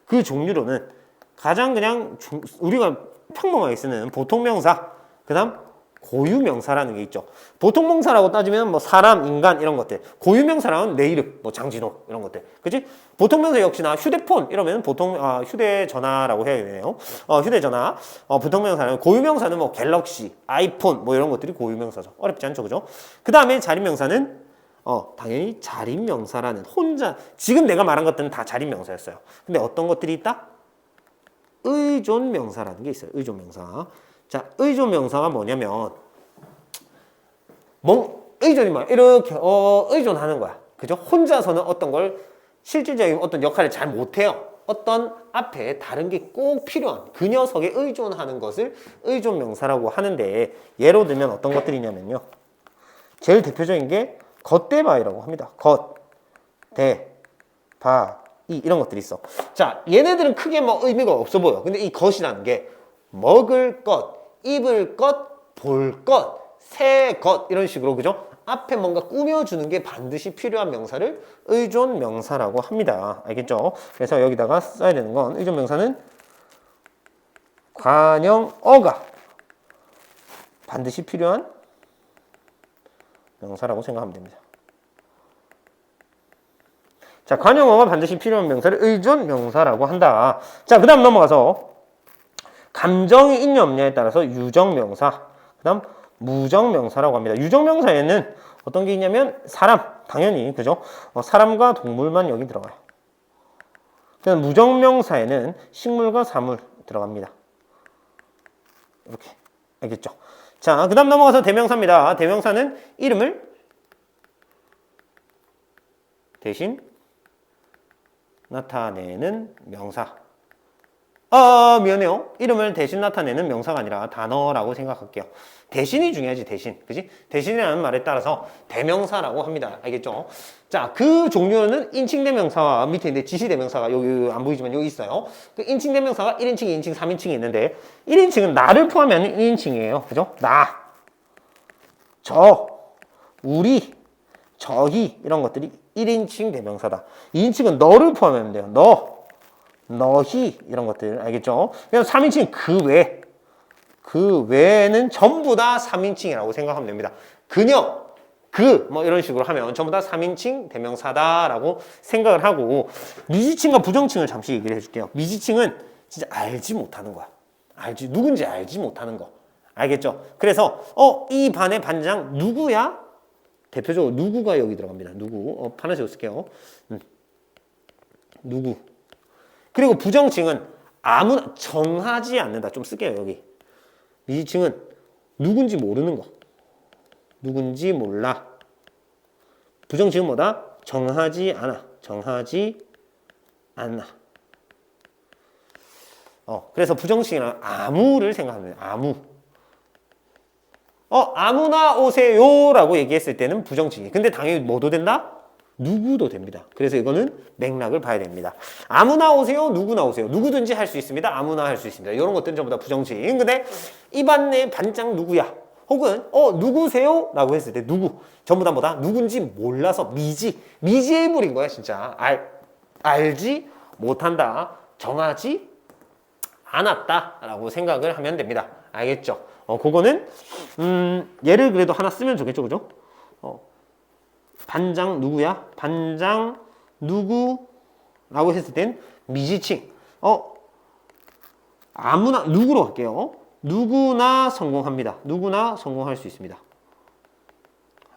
그 종류로는 가장 그냥 우리가 평범하게 쓰는 보통명사, 그 다음 고유명사라는 게 있죠. 보통명사라고 따지면 뭐 사람, 인간 이런 것들. 고유명사라면 내 이름, 뭐 장진호 이런 것들. 그치? 보통명사 역시나 휴대폰 이러면 휴대전화라고 해야 되네요. 휴대전화. 보통명사는 고유명사는 뭐 갤럭시, 아이폰 뭐 이런 것들이 고유명사죠. 어렵지 않죠, 그죠? 그 다음에 자립명사는 당연히 자립명사라는 혼자 지금 내가 말한 것들은 다 자립명사였어요. 근데 어떤 것들이 있다? 의존명사라는 게 있어요. 의존명사. 자, 의존명사가 뭐냐면 의존이 뭐야? 이렇게 의존하는 거야. 그죠? 혼자서는 어떤 걸 실질적인 어떤 역할을 잘 못해요. 어떤 앞에 다른 게 꼭 필요한 그 녀석에 의존하는 것을 의존명사라고 하는데 예로 들면 어떤 것들이냐면요. 제일 대표적인 게 겉대바이라고 합니다. 겉, 대, 바, 이 이런 것들이 있어. 자, 얘네들은 크게 뭐 의미가 없어 보여. 근데 이 것이라는 게 먹을 것, 입을 것, 볼 것, 새 것 이런 식으로 그죠? 앞에 뭔가 꾸며주는 게 반드시 필요한 명사를 의존명사라고 합니다. 알겠죠? 그래서 여기다가 써야 되는 건 의존명사는 관형어가 반드시 필요한 명사라고 생각하면 됩니다. 자, 관형어가 반드시 필요한 명사를 의존명사라고 한다. 자, 그 다음 넘어가서 감정이 있냐 없냐에 따라서 유정명사, 그 다음 무정명사라고 합니다. 유정명사에는 어떤 게 있냐면 사람, 당연히 그죠? 사람과 동물만 여기 들어가요. 그다음 무정명사에는 식물과 사물 들어갑니다. 이렇게 알겠죠? 자, 그 다음 넘어가서 대명사입니다. 대명사는 이름을 대신 나타내는 명사. 미안해요. 이름을 대신 나타내는 명사가 아니라 단어라고 생각할게요. 대신이 중요하지, 대신. 그지? 대신이라는 말에 따라서 대명사라고 합니다. 알겠죠? 자, 그 종류는 인칭대명사와 밑에 있는데 지시대명사가 여기 안 보이지만 여기 있어요. 그 인칭대명사가 1인칭, 2인칭, 3인칭이 있는데 1인칭은 나를 포함하는 1인칭이에요. 그죠? 나, 저, 우리, 저희 이런 것들이 1인칭 대명사다. 2인칭은 너를 포함하면 돼요. 너희 이런 것들 알겠죠? 그냥 3인칭 그 외에는 전부 다 3인칭이라고 생각하면 됩니다. 그녀, 뭐 이런 식으로 하면 전부 다 3인칭 대명사다라고 생각을 하고 미지칭과 부정칭을 잠시 얘기를 해줄게요. 미지칭은 진짜 알지 못하는 거야. 누군지 알지 못하는 거. 알겠죠? 그래서 이 반의 반장 누구야? 대표적으로 누구가 여기 들어갑니다. 누구? 파란색으로 쓸게요. 누구? 그리고 부정칭은 아무나 정하지 않는다. 좀 쓸게요, 여기. 미지칭은 누군지 모르는 거. 누군지 몰라. 부정칭은 뭐다? 정하지 않아. 그래서 부정칭이란 아무를 생각하면 아무. 아무나 오세요라고 얘기했을 때는 부정칭이. 근데 당연히 뭐도 된다? 누구도 됩니다. 그래서 이거는 맥락을 봐야 됩니다. 아무나 오세요, 누구나 오세요. 누구든지 할 수 있습니다. 아무나 할 수 있습니다. 이런 것들은 전부 다 부정칭. 근데 이 반내 반장 누구야? 혹은 누구세요? 라고 했을 때 누구? 전부 다 뭐다? 누군지 몰라서 미지의 물인 거야, 진짜. 알지 못한다. 정하지 않았다. 라고 생각을 하면 됩니다. 알겠죠? 그거는 예를 그래도 하나 쓰면 좋겠죠, 그죠? 반장 누구야? 반장 누구라고 했을 땐 미지칭. 아무나 누구로 할게요. 누구나 성공합니다. 누구나 성공할 수 있습니다.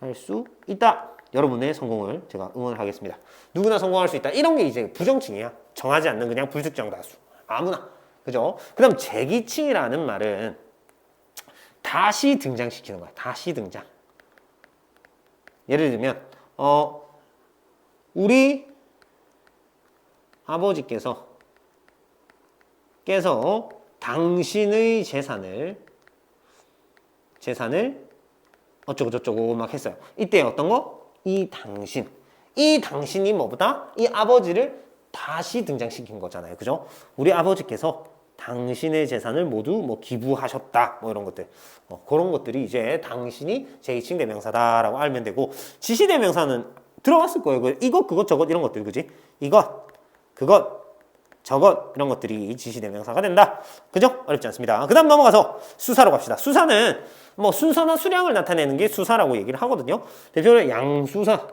할 수 있다. 여러분의 성공을 제가 응원을 하겠습니다. 누구나 성공할 수 있다. 이런 게 이제 부정칭이야. 정하지 않는 그냥 불특정 다수. 아무나. 그죠? 그 다음 재기칭이라는 말은 다시 등장시키는 거야. 다시 등장. 예를 들면 우리 아버지께서 당신의 재산을 어쩌고 저쩌고 막 했어요. 이때 어떤 거? 이 당신이 뭐보다? 이 아버지를 다시 등장시킨 거잖아요. 그죠? 우리 아버지께서 당신의 재산을 모두 뭐 기부하셨다. 뭐 이런 것들. 그런 것들이 이제 당신이 제2칭 대명사다라고 알면 되고 지시 대명사는 들어갔을 거예요. 이것, 그것, 저것 이런 것들. 그지? 이것, 그것, 저것 이런 것들이 지시 대명사가 된다. 그죠? 어렵지 않습니다. 그 다음 넘어가서 수사로 갑시다. 수사는 뭐 순서나 수량을 나타내는 게 수사라고 얘기를 하거든요. 대표적으로 양수사,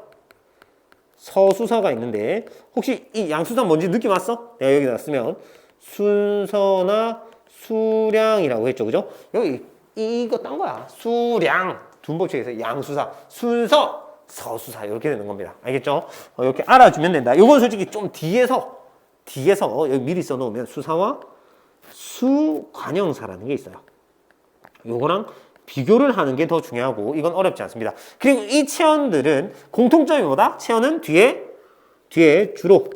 서수사가 있는데 혹시 이 양수사 뭔지 느낌 왔어? 내가 여기다 쓰면 순서나 수량이라고 했죠. 그죠? 여기 이거 딴 거야. 수량, 둔법칙에서 양수사, 순서, 서수사 이렇게 되는 겁니다. 알겠죠? 이렇게 알아주면 된다. 이건 솔직히 좀 뒤에서 여기 미리 써놓으면 수사와 수관형사라는 게 있어요. 요거랑 비교를 하는 게 더 중요하고 이건 어렵지 않습니다. 그리고 이 체언들은 공통점이 뭐다? 체언은 뒤에 주로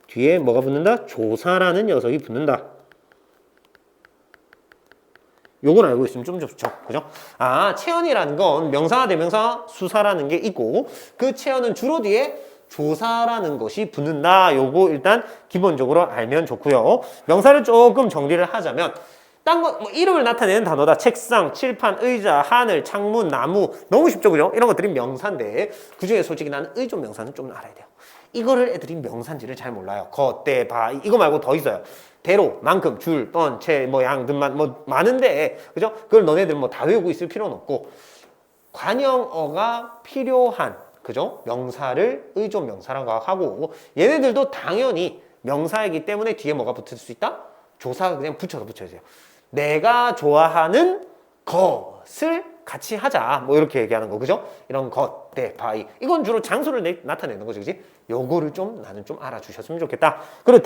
뒤에 뭐가 붙는다? 조사라는 녀석이 붙는다. 요걸 알고 있으면 좀 좋죠. 그죠? 체언이라는 건 명사, 대명사, 수사라는 게 있고 그 체언은 주로 뒤에 조사라는 것이 붙는다. 요거 일단 기본적으로 알면 좋고요. 명사를 조금 정리를 하자면 딴 거, 뭐 이름을 나타내는 단어다. 책상, 칠판, 의자, 하늘, 창문, 나무. 너무 쉽죠, 그죠? 이런 것들이 명사인데 그 중에 솔직히 나는 의존 명사는 좀 알아야 돼요. 이거를 애들이 명사인지를 잘 몰라요. 거, 때, 바, 이거 말고 더 있어요. 대로, 만큼, 줄, 번, 채, 뭐 양, 든만, 뭐 많은데, 그죠? 그걸 너네들 뭐 다 외우고 있을 필요는 없고 관형어가 필요한, 그죠? 명사를 의존 명사라고 하고 얘네들도 당연히 명사이기 때문에 뒤에 뭐가 붙을 수 있다? 조사가 그냥 붙여서 붙여주세요. 내가 좋아하는 것을 같이 하자. 뭐 이렇게 얘기하는 거, 그죠? 이런 것, 대, 바이. 이건 주로 장소를 나타내는 거죠, 그지? 요거를 나는 좀 알아주셨으면 좋겠다. 그리고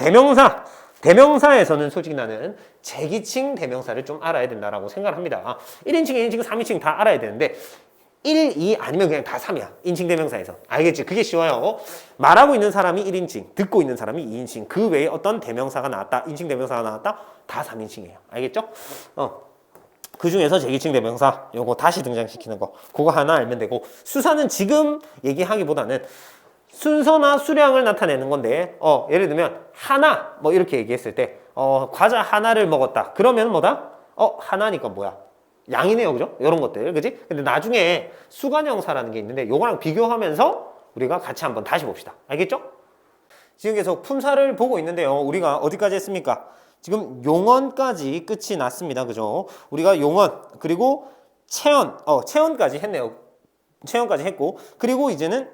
대명사에서는 솔직히 나는 제기칭 대명사를 좀 알아야 된다라고 생각을 합니다. 1인칭, 2인칭, 3인칭 다 알아야 되는데 1, 2 아니면 그냥 다 3이야. 인칭 대명사에서. 알겠지? 그게 쉬워요. 말하고 있는 사람이 1인칭, 듣고 있는 사람이 2인칭. 그 외에 어떤 대명사가 나왔다, 인칭 대명사가 나왔다, 다 3인칭이에요. 알겠죠? 그 중에서 제기칭 대명사 요거 다시 등장시키는 거 그거 하나 알면 되고, 수사는 지금 얘기하기보다는 순서나 수량을 나타내는 건데, 예를 들면 하나 뭐 이렇게 얘기했을 때 과자 하나를 먹었다 그러면 뭐다? 하나니까 뭐야? 양이네요, 그죠? 이런 것들, 그지? 근데 나중에 수관형사라는 게 있는데 요거랑 비교하면서 우리가 같이 한번 다시 봅시다. 알겠죠? 지금 계속 품사를 보고 있는데요, 우리가 어디까지 했습니까? 지금 용언까지 끝이 났습니다, 그죠? 우리가 용언 그리고 체언, 체언까지 했네요. 체언까지 했고, 그리고 이제는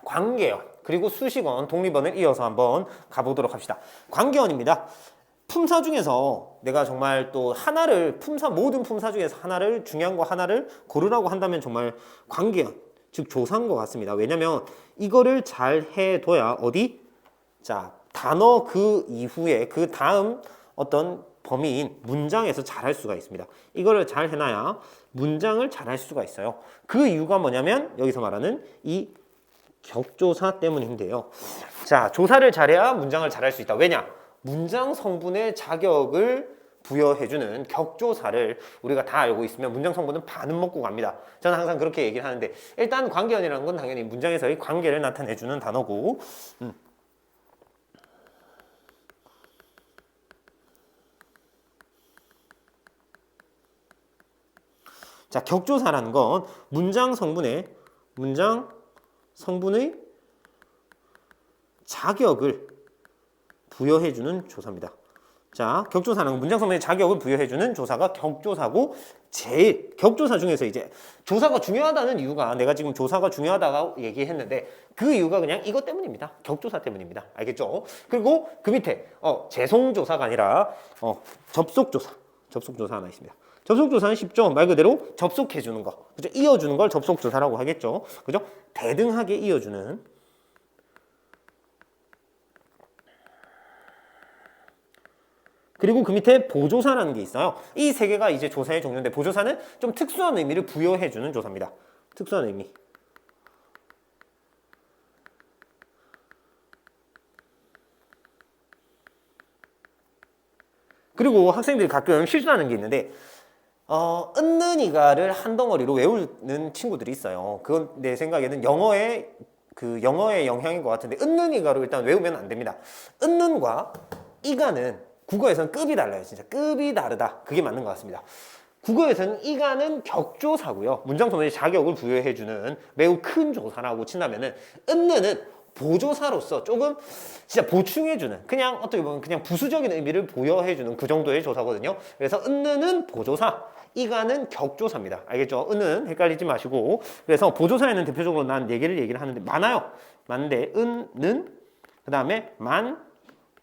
관계언 그리고 수식언, 독립언을 이어서 한번 가보도록 합시다. 관계언입니다. 품사 중에서 내가 정말 또 하나를, 모든 품사 중에서 하나를, 중요한 거 하나를 고르라고 한다면 정말 관계언, 즉 조사인 것 같습니다. 왜냐면 이거를 잘 해둬야 자, 단어 그 이후에 그 다음 어떤 범위인 문장에서 잘할 수가 있습니다. 이거를 잘 해놔야 문장을 잘할 수가 있어요. 그 이유가 뭐냐면 여기서 말하는 이 격조사 때문인데요. 자, 조사를 잘해야 문장을 잘할 수 있다. 왜냐? 문장 성분의 자격을 부여해주는 격조사를 우리가 다 알고 있으면 문장 성분은 반은 먹고 갑니다. 저는 항상 그렇게 얘기를 하는데, 일단 관계언이라는 건 당연히 문장에서의 관계를 나타내주는 단어고, 자, 격조사라는 건 문장 성분의 자격을 부여해주는 조사입니다. 자, 격조사는 문장 성분의 자격을 부여해주는 조사가 격조사고, 제일 격조사 중에서 이제 조사가 중요하다는 이유가, 내가 지금 조사가 중요하다고 얘기했는데 그 이유가 그냥 이것 때문입니다. 격조사 때문입니다. 알겠죠? 그리고 그 밑에 재송조사가 아니라 접속조사 하나 있습니다. 접속조사는 쉽죠? 말 그대로 접속해주는 거, 그죠? 이어주는 걸 접속조사라고 하겠죠? 그죠? 대등하게 이어주는. 그리고 그 밑에 보조사라는 게 있어요. 이 세 개가 이제 조사의 종류인데, 보조사는 좀 특수한 의미를 부여해주는 조사입니다. 특수한 의미. 그리고 학생들이 가끔 실수하는 게 있는데, 은는이가를 한 덩어리로 외우는 친구들이 있어요. 그건 내 생각에는 영어의 영향인 것 같은데, 은는이가로 일단 외우면 안 됩니다. 은는과 이가는 국어에서는 급이 달라요. 진짜 급이 다르다. 그게 맞는 것 같습니다. 국어에서는 이가는 격조사고요. 문장 소문의 자격을 부여해주는 매우 큰 조사라고 친다면은, 은는은 보조사로서 조금 진짜 보충해주는, 그냥 어떻게 보면 그냥 부수적인 의미를 부여해주는 그 정도의 조사거든요. 그래서 은는은 보조사, 이가는 격조사입니다. 알겠죠? 은은 헷갈리지 마시고. 그래서 보조사에는 대표적으로 난 4개를 얘기를 하는데, 많아요. 많은데 은는, 그 다음에 만,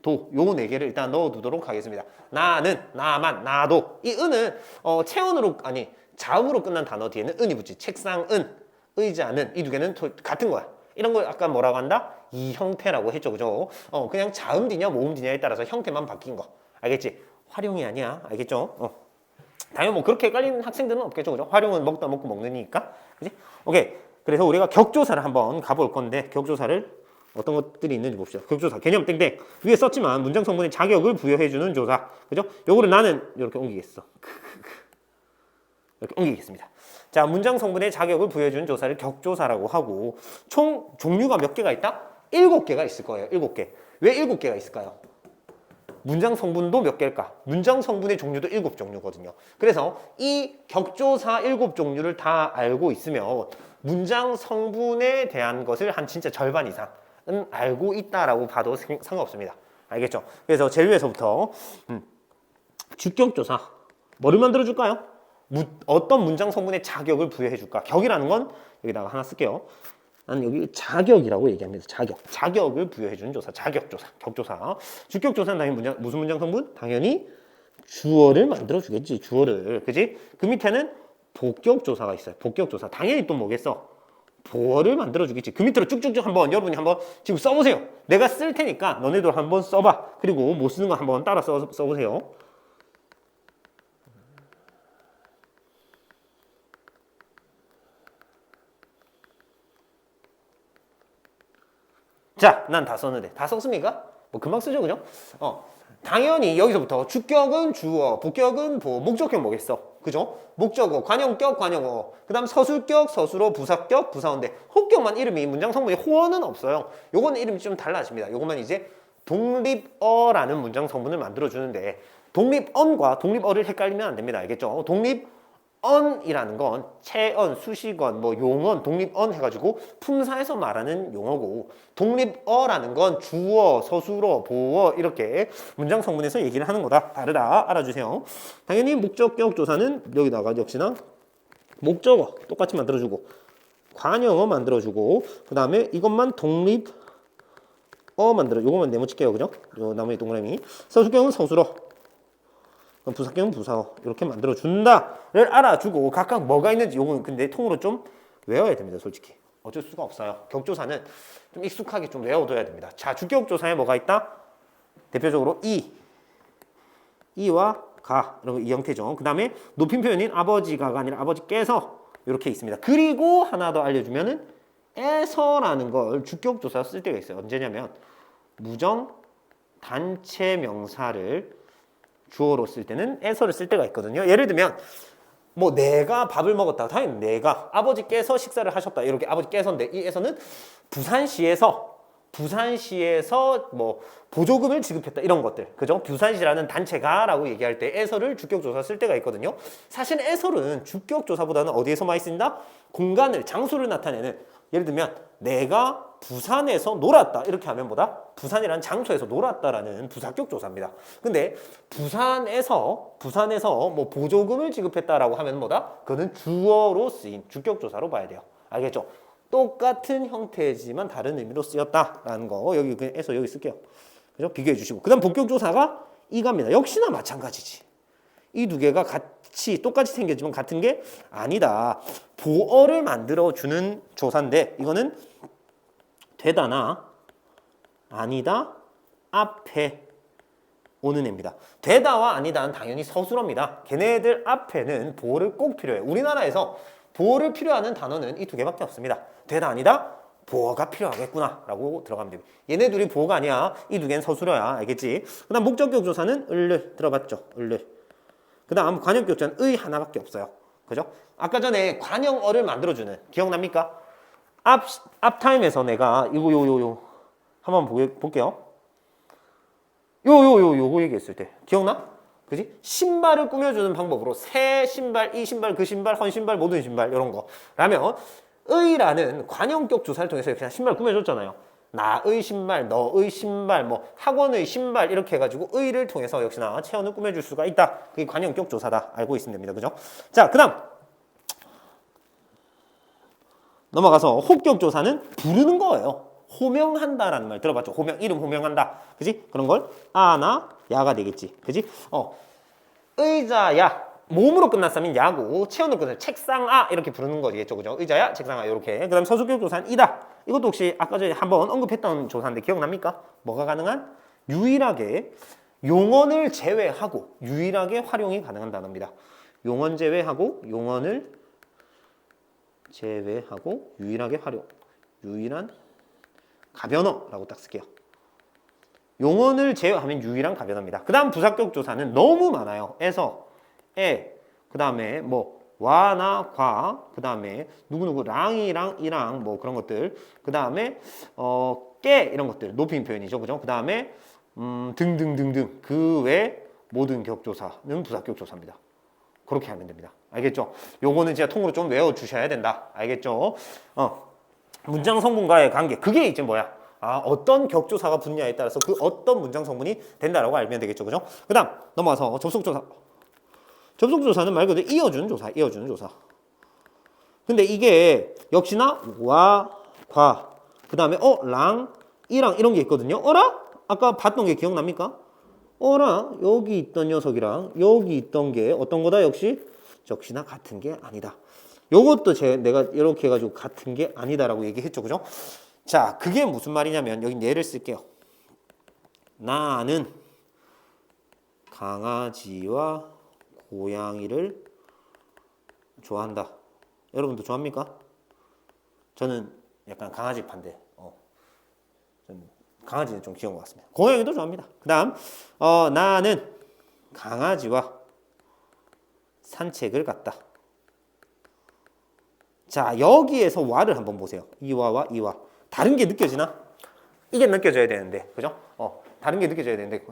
도, 요 4개를 일단 넣어두도록 하겠습니다. 나는, 나만, 나도. 이 은은 체언으로, 아니 자음으로 끝난 단어 뒤에는 은이 붙지. 책상은, 의자는, 이 2개는 같은 거야. 이런 걸 아까 뭐라고 한다? 이 형태라고 했죠, 그죠? 그냥 자음 뒤냐 모음 뒤냐에 따라서 형태만 바뀐 거. 알겠지? 활용이 아니야. 알겠죠? 당연히 뭐 그렇게 헷갈리는 학생들은 없겠죠, 그죠? 활용은 먹다 먹고 먹느니까. 그지? 오케이. 그래서 우리가 격조사를 한번 가볼 건데, 격조사를 어떤 것들이 있는지 봅시다. 격조사 개념 땡땡 위에 썼지만 문장 성분의 자격을 부여해주는 조사, 그죠? 요거를 나는 이렇게 옮기겠어. 이렇게 옮기겠습니다. 자, 문장 성분의 자격을 부여해주는 조사를 격조사라고 하고, 총 종류가 몇 개가 있다? 7개가 있을 거예요. 7개. 왜 7개가 있을까요? 문장 성분도 몇 개일까? 문장 성분의 종류도 7종류거든요. 그래서 이 격조사 7종류를 다 알고 있으면 문장 성분에 대한 것을 한 진짜 절반 이상 알고 있다라고 봐도 상관없습니다. 알겠죠? 그래서 제일 위에서부터 주격조사, 뭐를 만들어줄까요? 어떤 문장 성분의 자격을 부여해줄까? 격이라는 건 여기다가 하나 쓸게요. 나는 여기 자격이라고 얘기합니다. 자격을 부여해주는 조사, 자격조사, 격조사. 주격조사는 당연히 무슨 문장 성분? 당연히 주어를 만들어주겠지, 주어를. 그지? 그 밑에는 복격조사가 있어요. 복격조사. 당연히 또 뭐겠어? 보어를 만들어주겠지. 그 밑으로 쭉쭉쭉 한번 여러분이 한번 지금 써보세요. 내가 쓸 테니까 너네도 한번 써봐. 그리고 못 쓰는 거 한번 따라 써보세요. 자, 난 다 썼는데 다 썼습니까? 뭐 금방 쓰죠, 그죠? 당연히 여기서부터 주격은 주어, 부격은 보어, 목적격 뭐겠어? 그죠? 목적어, 관용격, 관용어, 그 다음 서술격, 서술어, 부사격, 부사어인데 혹격만 이름이 문장 성분이 호어는 없어요. 요거는 이름이 좀 달라집니다. 요것만 이제 독립어라는 문장 성분을 만들어주는데 독립언과 독립어를 헷갈리면 안 됩니다. 알겠죠? 독립언이라는 건 체언, 수식언, 뭐 용언, 독립언 해가지고 품사에서 말하는 용어고 독립어라는 건 주어, 서술어, 보어 이렇게 문장 성분에서 얘기를 하는 거다. 다르다. 알아주세요. 당연히 목적격 조사는 여기다가 역시나 목적어 똑같이 만들어주고 관용어 만들어주고 그 다음에 이것만 독립 만들어. 요거만 네모칠게요. 그죠? 요 나머지 동그라미. 서술격은 서술어. 부사격은 부사어. 이렇게 만들어 준다를 알아주고 각각 뭐가 있는지 요거는 근데 통으로 좀 외워야 됩니다. 솔직히. 어쩔 수가 없어요. 격조사는 좀 익숙하게 좀 외워둬야 됩니다. 자, 주격조사에 뭐가 있다? 대표적으로 이와 가 이런 이 형태죠. 그 다음에 높임 표현인 아버지가가 아니라 아버지께서 이렇게 있습니다. 그리고 하나 더 알려주면은 에서라는 걸 주격조사 쓸 때가 있어요. 언제냐면 무정 단체 명사를 주어로 쓸 때는 에서를 쓸 때가 있거든요. 예를 들면 뭐 내가 밥을 먹었다. 당연히 내가 아버지께서 식사를 하셨다. 이렇게 아버지께서인데 이 에서는 부산시에서 뭐 보조금을 지급했다 이런 것들 그죠? 부산시라는 단체가라고 얘기할 때 에서를 주격조사 쓸 때가 있거든요. 사실 에서는 주격조사보다는 어디에서 많이 쓴다? 공간을 장소를 나타내는 예를 들면 내가 부산에서 놀았다 이렇게 하면 뭐다? 부산이라는 장소에서 놀았다라는 부사격 조사입니다. 근데 부산에서 뭐 보조금을 지급했다라고 하면 뭐다? 그거는 주어로 쓰인 주격 조사로 봐야 돼요. 알겠죠? 똑같은 형태지만 다른 의미로 쓰였다라는 거 여기에서 여기 쓸게요. 그죠? 비교해 주시고 그다음 본격 조사가 이겁니다. 역시나 마찬가지지. 이 두 개가 같이 똑같이 생겼지만 같은 게 아니다. 보어를 만들어 주는 조사인데 이거는 되다나 아니다 앞에 오는 애입니다. 되다와 아니다는 당연히 서술어입니다. 걔네들 앞에는 보어를 꼭 필요해요. 우리나라에서 보어를 필요하는 단어는 이 두 개밖에 없습니다. 되다 아니다 보어가 필요하겠구나 라고 들어가면 됩니다. 얘네 둘이 보어가 아니야. 이 두 개는 서술어야. 알겠지? 그 다음 목적격 조사는 을를 들어봤죠. 을를. 그 다음 관용격 조사는 의 하나밖에 없어요. 그죠? 아까 전에 관용어를 만들어주는 기억납니까? 앞타임에서 내가 이거 한번 볼게요. 요거 얘기했을 때 기억나? 그지? 신발을 꾸며주는 방법으로 새 신발, 이 신발, 그 신발, 헌 신발, 모든 신발 이런 거 라면 의라는 관용격 조사를 통해서 그냥 신발 꾸며줬잖아요. 나의 신발, 너의 신발, 뭐 학원의 신발 이렇게 해가지고 의를 통해서 역시나 체온을 꾸며줄 수가 있다. 그게 관용격 조사다. 알고 있으면 됩니다. 그죠? 자, 그 다음 넘어가서 혹격 조사는 부르는 거예요. 호명한다라는 말 들어봤죠? 이름 호명한다. 그지? 그런 걸 아나 야가 되겠지. 그지? 의자야. 몸으로 끝났으면 야고 체온으로 끝났으면 책상아 이렇게 부르는 거겠죠. 그죠? 의자야, 책상아 이렇게. 그 다음 서술격 조사는 이다. 이것도 혹시 아까 전에 한번 언급했던 조사인데 기억납니까? 뭐가 가능한? 유일하게 용언을 제외하고 유일하게 활용이 가능한 단어입니다. 용언 제외하고 용언을 제외하고 유일하게 활용. 유일한 가변어라고 딱 쓸게요. 용언을 제외하면 유일한 가변어입니다. 그 다음 부사격 조사는 너무 많아요. 에서, 그 다음에 뭐 와나 과, 그 다음에 누구누구 랑이랑 이랑 뭐 그런 것들, 그 다음에 깨 이런 것들 높임 표현이죠, 그죠? 그 다음에 등등등등 그 외 모든 격조사는 부사격 조사입니다. 그렇게 하면 됩니다. 알겠죠? 요거는 진짜 통으로 좀 외워주셔야 된다. 알겠죠? 문장 성분과의 관계 그게 이제 뭐야? 어떤 격조사가 붙냐에 따라서 그 어떤 문장 성분이 된다라고 알면 되겠죠, 그죠? 그 다음 넘어가서 접속조사. 접속조사는 말 그대로 이어주는 조사. 근데 이게 역시나 와, 과, 그 다음에 랑, 이랑 이런 게 있거든요. 어라? 아까 봤던 게 기억납니까? 어라? 여기 있던 녀석이랑 여기 있던 게 어떤 거다? 역시나 같은 게 아니다. 요것도 내가 이렇게 해가지고 같은 게 아니다라고 얘기했죠, 그죠? 자, 그게 무슨 말이냐면 여기 예를 쓸게요. 나는 강아지와 고양이를 좋아한다. 여러분도 좋아합니까? 저는 약간 강아지 반대. 강아지는 좀 귀여운 것 같습니다. 고양이도 좋아합니다. 그 다음 나는 강아지와 산책을 갔다. 자, 여기에서 와를 한번 보세요. 이와와 이와. 다른 게 느껴지나? 이게 느껴져야 되는데, 그죠? 다른 게 느껴져야 되는데.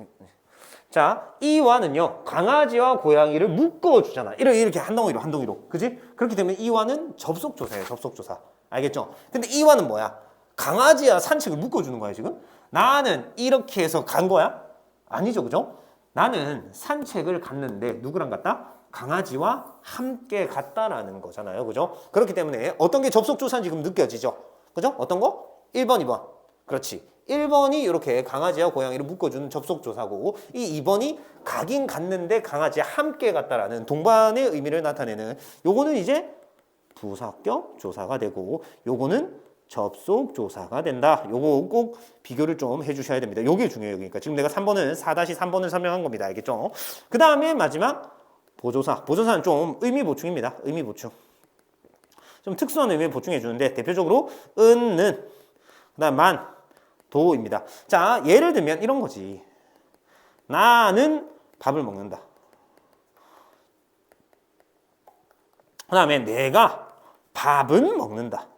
자, 이와는요, 강아지와 고양이를 묶어주잖아. 이렇게 한 덩이로. 그지? 그렇기 때문에 이와는 접속조사예요, 접속조사. 알겠죠? 근데 이와는 뭐야? 강아지와 산책을 묶어주는 거야, 지금? 나는 이렇게 해서 간 거야? 아니죠, 그죠? 나는 산책을 갔는데, 누구랑 갔다? 강아지와 함께 갔다라는 거잖아요, 그죠? 그렇기 때문에 어떤 게 접속조사인지 지금 느껴지죠? 그죠? 어떤 거? 1번, 2번. 그렇지. 1번이 이렇게 강아지와 고양이를 묶어주는 접속조사고, 이 2번이 가긴 갔는데 강아지와 함께 갔다라는 동반의 의미를 나타내는 요거는 이제 부사격 조사가 되고, 요거는 접속조사가 된다. 요거 꼭 비교를 좀 해주셔야 됩니다. 요게 중요해요. 그러니까 지금 내가 3번은 4-3번을 설명한 겁니다. 알겠죠? 그 다음에 마지막 보조사. 보조사는 좀 의미 보충입니다. 의미 보충. 좀 특수한 의미 보충해 주는데 대표적으로 은는, 그다음 만, 도입니다. 자, 예를 들면 이런 거지. 나는 밥을 먹는다. 그다음에 내가 밥은 먹는다.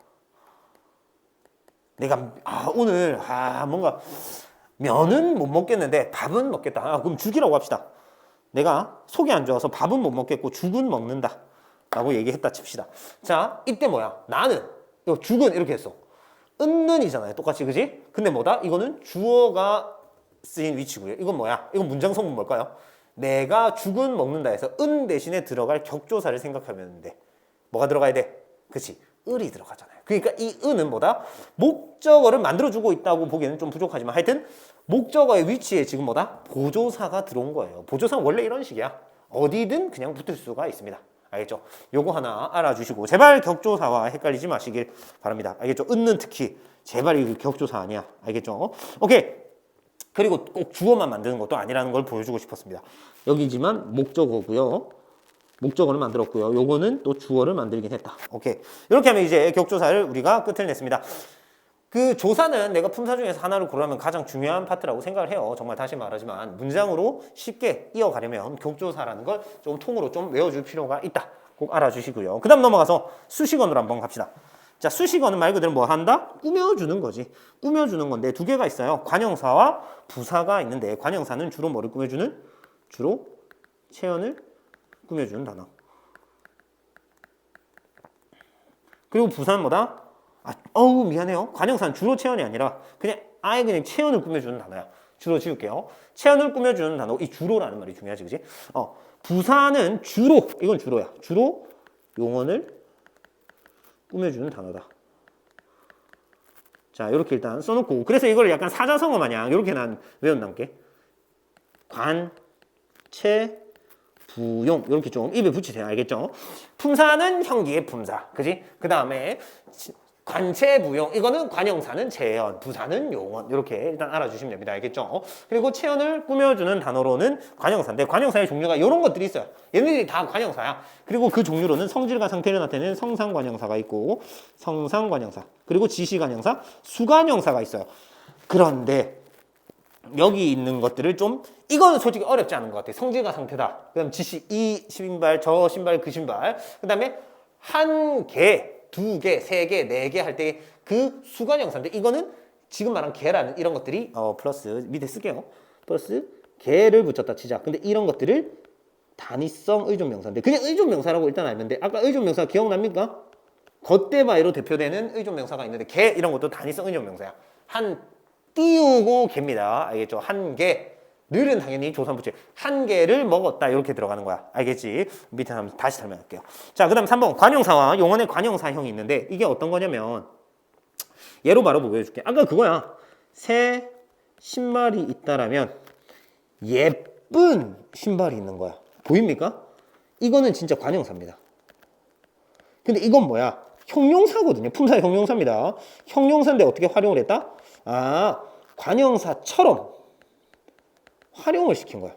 내가 오늘 뭔가 면은 못 먹겠는데 밥은 먹겠다. 그럼 죽이라고 합시다. 내가 속이 안 좋아서 밥은 못 먹겠고 죽은 먹는다 라고 얘기했다 칩시다. 자, 이때 뭐야? 나는 이거 죽은 이렇게 했어. 은는이잖아요, 똑같이. 그지? 근데 뭐다? 이거는 주어가 쓰인 위치고요. 이건 뭐야? 이건 문장 성분 뭘까요? 내가 죽은 먹는다 해서 은 대신에 들어갈 격조사를 생각하면 돼. 뭐가 들어가야 돼? 그치? 을이 들어가잖아요. 그러니까 이 은은 뭐다? 목적어를 만들어주고 있다고 보기에는 좀 부족하지만 하여튼 목적어의 위치에 지금 뭐다? 보조사가 들어온 거예요. 보조사는 원래 이런 식이야. 어디든 그냥 붙을 수가 있습니다. 알겠죠? 요거 하나 알아주시고 제발 격조사와 헷갈리지 마시길 바랍니다. 알겠죠? 은는 특히 제발 이거 격조사 아니야. 알겠죠? 오케이. 그리고 꼭 주어만 만드는 것도 아니라는 걸 보여주고 싶었습니다. 여기지만 목적어고요. 목적어를 만들었고요. 요거는 또 주어를 만들긴 했다. 오케이. 이렇게 하면 이제 격조사를 우리가 끝을 냈습니다. 그 조사는 내가 품사 중에서 하나를 고르면 가장 중요한 파트라고 생각을 해요. 정말 다시 말하지만 문장으로 쉽게 이어가려면 격조사라는 걸 좀 통으로 좀 외워줄 필요가 있다. 꼭 알아주시고요. 그 다음 넘어가서 수식어로 한번 갑시다. 자, 수식어는 말 그대로 뭐 한다? 꾸며주는 거지. 꾸며주는 건데 두 개가 있어요. 관형사와 부사가 있는데 관형사는 주로 뭐를 꾸며주는? 주로 체언을 꾸며주는 단어. 그리고 부사는 뭐다? 미안해요. 관형사는 주로 체언이 아니라 그냥 아예 그냥 체언을 꾸며주는 단어야. 주로 지울게요. 체언을 꾸며주는 단어. 이 주로라는 말이 중요하지, 그지? 부사는 주로, 이건 주로야. 주로 용언을 꾸며주는 단어다. 자, 이렇게 일단 써놓고. 그래서 이걸 약간 사자성어 마냥 이렇게 난 외운다게. 관, 체, 부용 이렇게 좀 입에 붙이세요. 알겠죠? 품사는 형기의 품사, 그지? 그 다음에 관체부용 이거는 관형사는 체언, 부사는 용언 이렇게 일단 알아주시면 됩니다. 알겠죠? 그리고 체언을 꾸며주는 단어로는 관형사인데 관형사의 종류가 이런 것들이 있어요. 얘네들이 다 관형사야. 그리고 그 종류로는 성질과 상태를 나타내는 성상관형사가 있고 성상관형사, 그리고 지시관형사, 수관형사가 있어요. 그런데 여기 있는 것들을 좀 이거는 솔직히 어렵지 않은 것 같아요. 성질과 상태다. 그다음 지시, 이 신발, 저 신발, 그 신발. 그다음에 한 개, 두 개, 세 개, 네 개 할 때 그 수관형사인데 이거는 지금 말한 개라는 이런 것들이 플러스 밑에 쓸게요. 플러스 개를 붙였다 치자. 근데 이런 것들을 단위성 의존명사인데 그냥 의존명사라고 일단 알면 돼. 아까 의존명사 기억납니까? 겉대바이로 대표되는 의존명사가 있는데 개 이런 것도 단위성 의존명사야. 한 띄우고 개입니다. 알겠죠? 한 개. 늘은 당연히 조산부채. 한 개를 먹었다. 이렇게 들어가는 거야. 알겠지? 밑에 한번 다시 설명할게요. 자, 그 다음 3번. 관형사와 용언의 관형사형이 있는데 이게 어떤 거냐면 예로 바로 보여줄게. 아까 그거야. 새 신발이 있다라면 예쁜 신발이 있는 거야. 보입니까? 이거는 진짜 관형사입니다. 근데 이건 뭐야? 형용사거든요. 품사의 형용사입니다. 형용사인데 어떻게 활용을 했다? 관형사처럼 활용을 시킨 거야.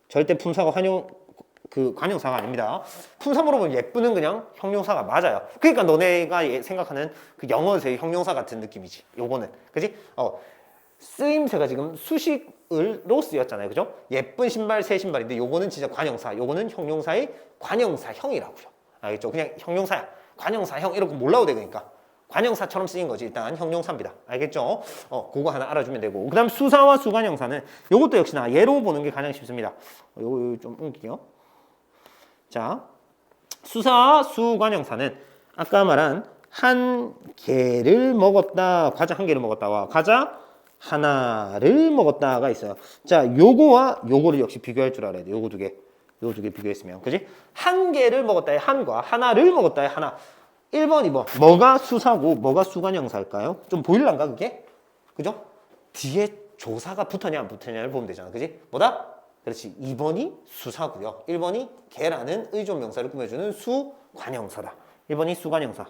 절대 품사가 관형사가 아닙니다. 품사 물어보면 예쁘는 그냥 형용사가 맞아요. 그러니까 너네가 생각하는 그 영어에서의 형용사 같은 느낌이지. 요거는. 그지? 쓰임새가 지금 수식으로 쓰였잖아요. 그죠? 예쁜 신발, 새 신발인데 요거는 진짜 관형사, 요거는 형용사의 관형사형이라고요. 알겠죠? 그냥 형용사야. 관형사형 이렇게 몰라도 되니까. 관형사처럼 쓰인 거지. 일단 형용사입니다. 알겠죠? 그거 하나 알아주면 되고. 그 다음 수사와 수관형사는 요것도 역시나 예로 보는 게 가장 쉽습니다. 요거 좀 옮길게요. 자, 수사, 수관형사는 아까 말한 한 개를 먹었다, 과자 한 개를 먹었다와 과자 하나를 먹었다가 있어요. 자, 요거와 요거를 역시 비교할 줄 알아야 돼. 요거 두 개 비교했으면. 그지? 한 개를 먹었다의 한과 하나를 먹었다의 하나. 1번, 2번. 뭐가 수사고 뭐가 수관형사일까요? 좀 보일란가 그게? 그죠? 뒤에 조사가 붙었냐 안 붙었냐를 보면 되잖아. 그지? 뭐다? 그렇지. 2번이 수사고요. 1번이 개라는 의존명사를 꾸며주는 수관형사다. 1번이 수관형사.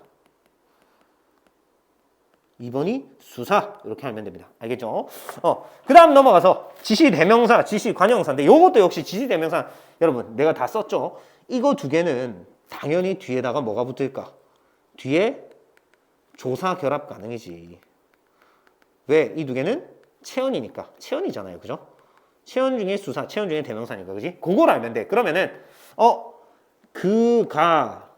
2번이 수사. 이렇게 하면 됩니다. 알겠죠? 그 다음 넘어가서 지시대명사, 지시관형사인데 요것도 역시 지시대명사. 여러분 내가 다 썼죠? 이거 두 개는 당연히 뒤에다가 뭐가 붙을까? 뒤에 조사 결합 가능이지. 왜? 이 두 개는 체언이니까. 체언이잖아요. 그죠? 체언 중에 수사, 체언 중에 대명사니까. 그지? 그걸 알면 돼. 그러면은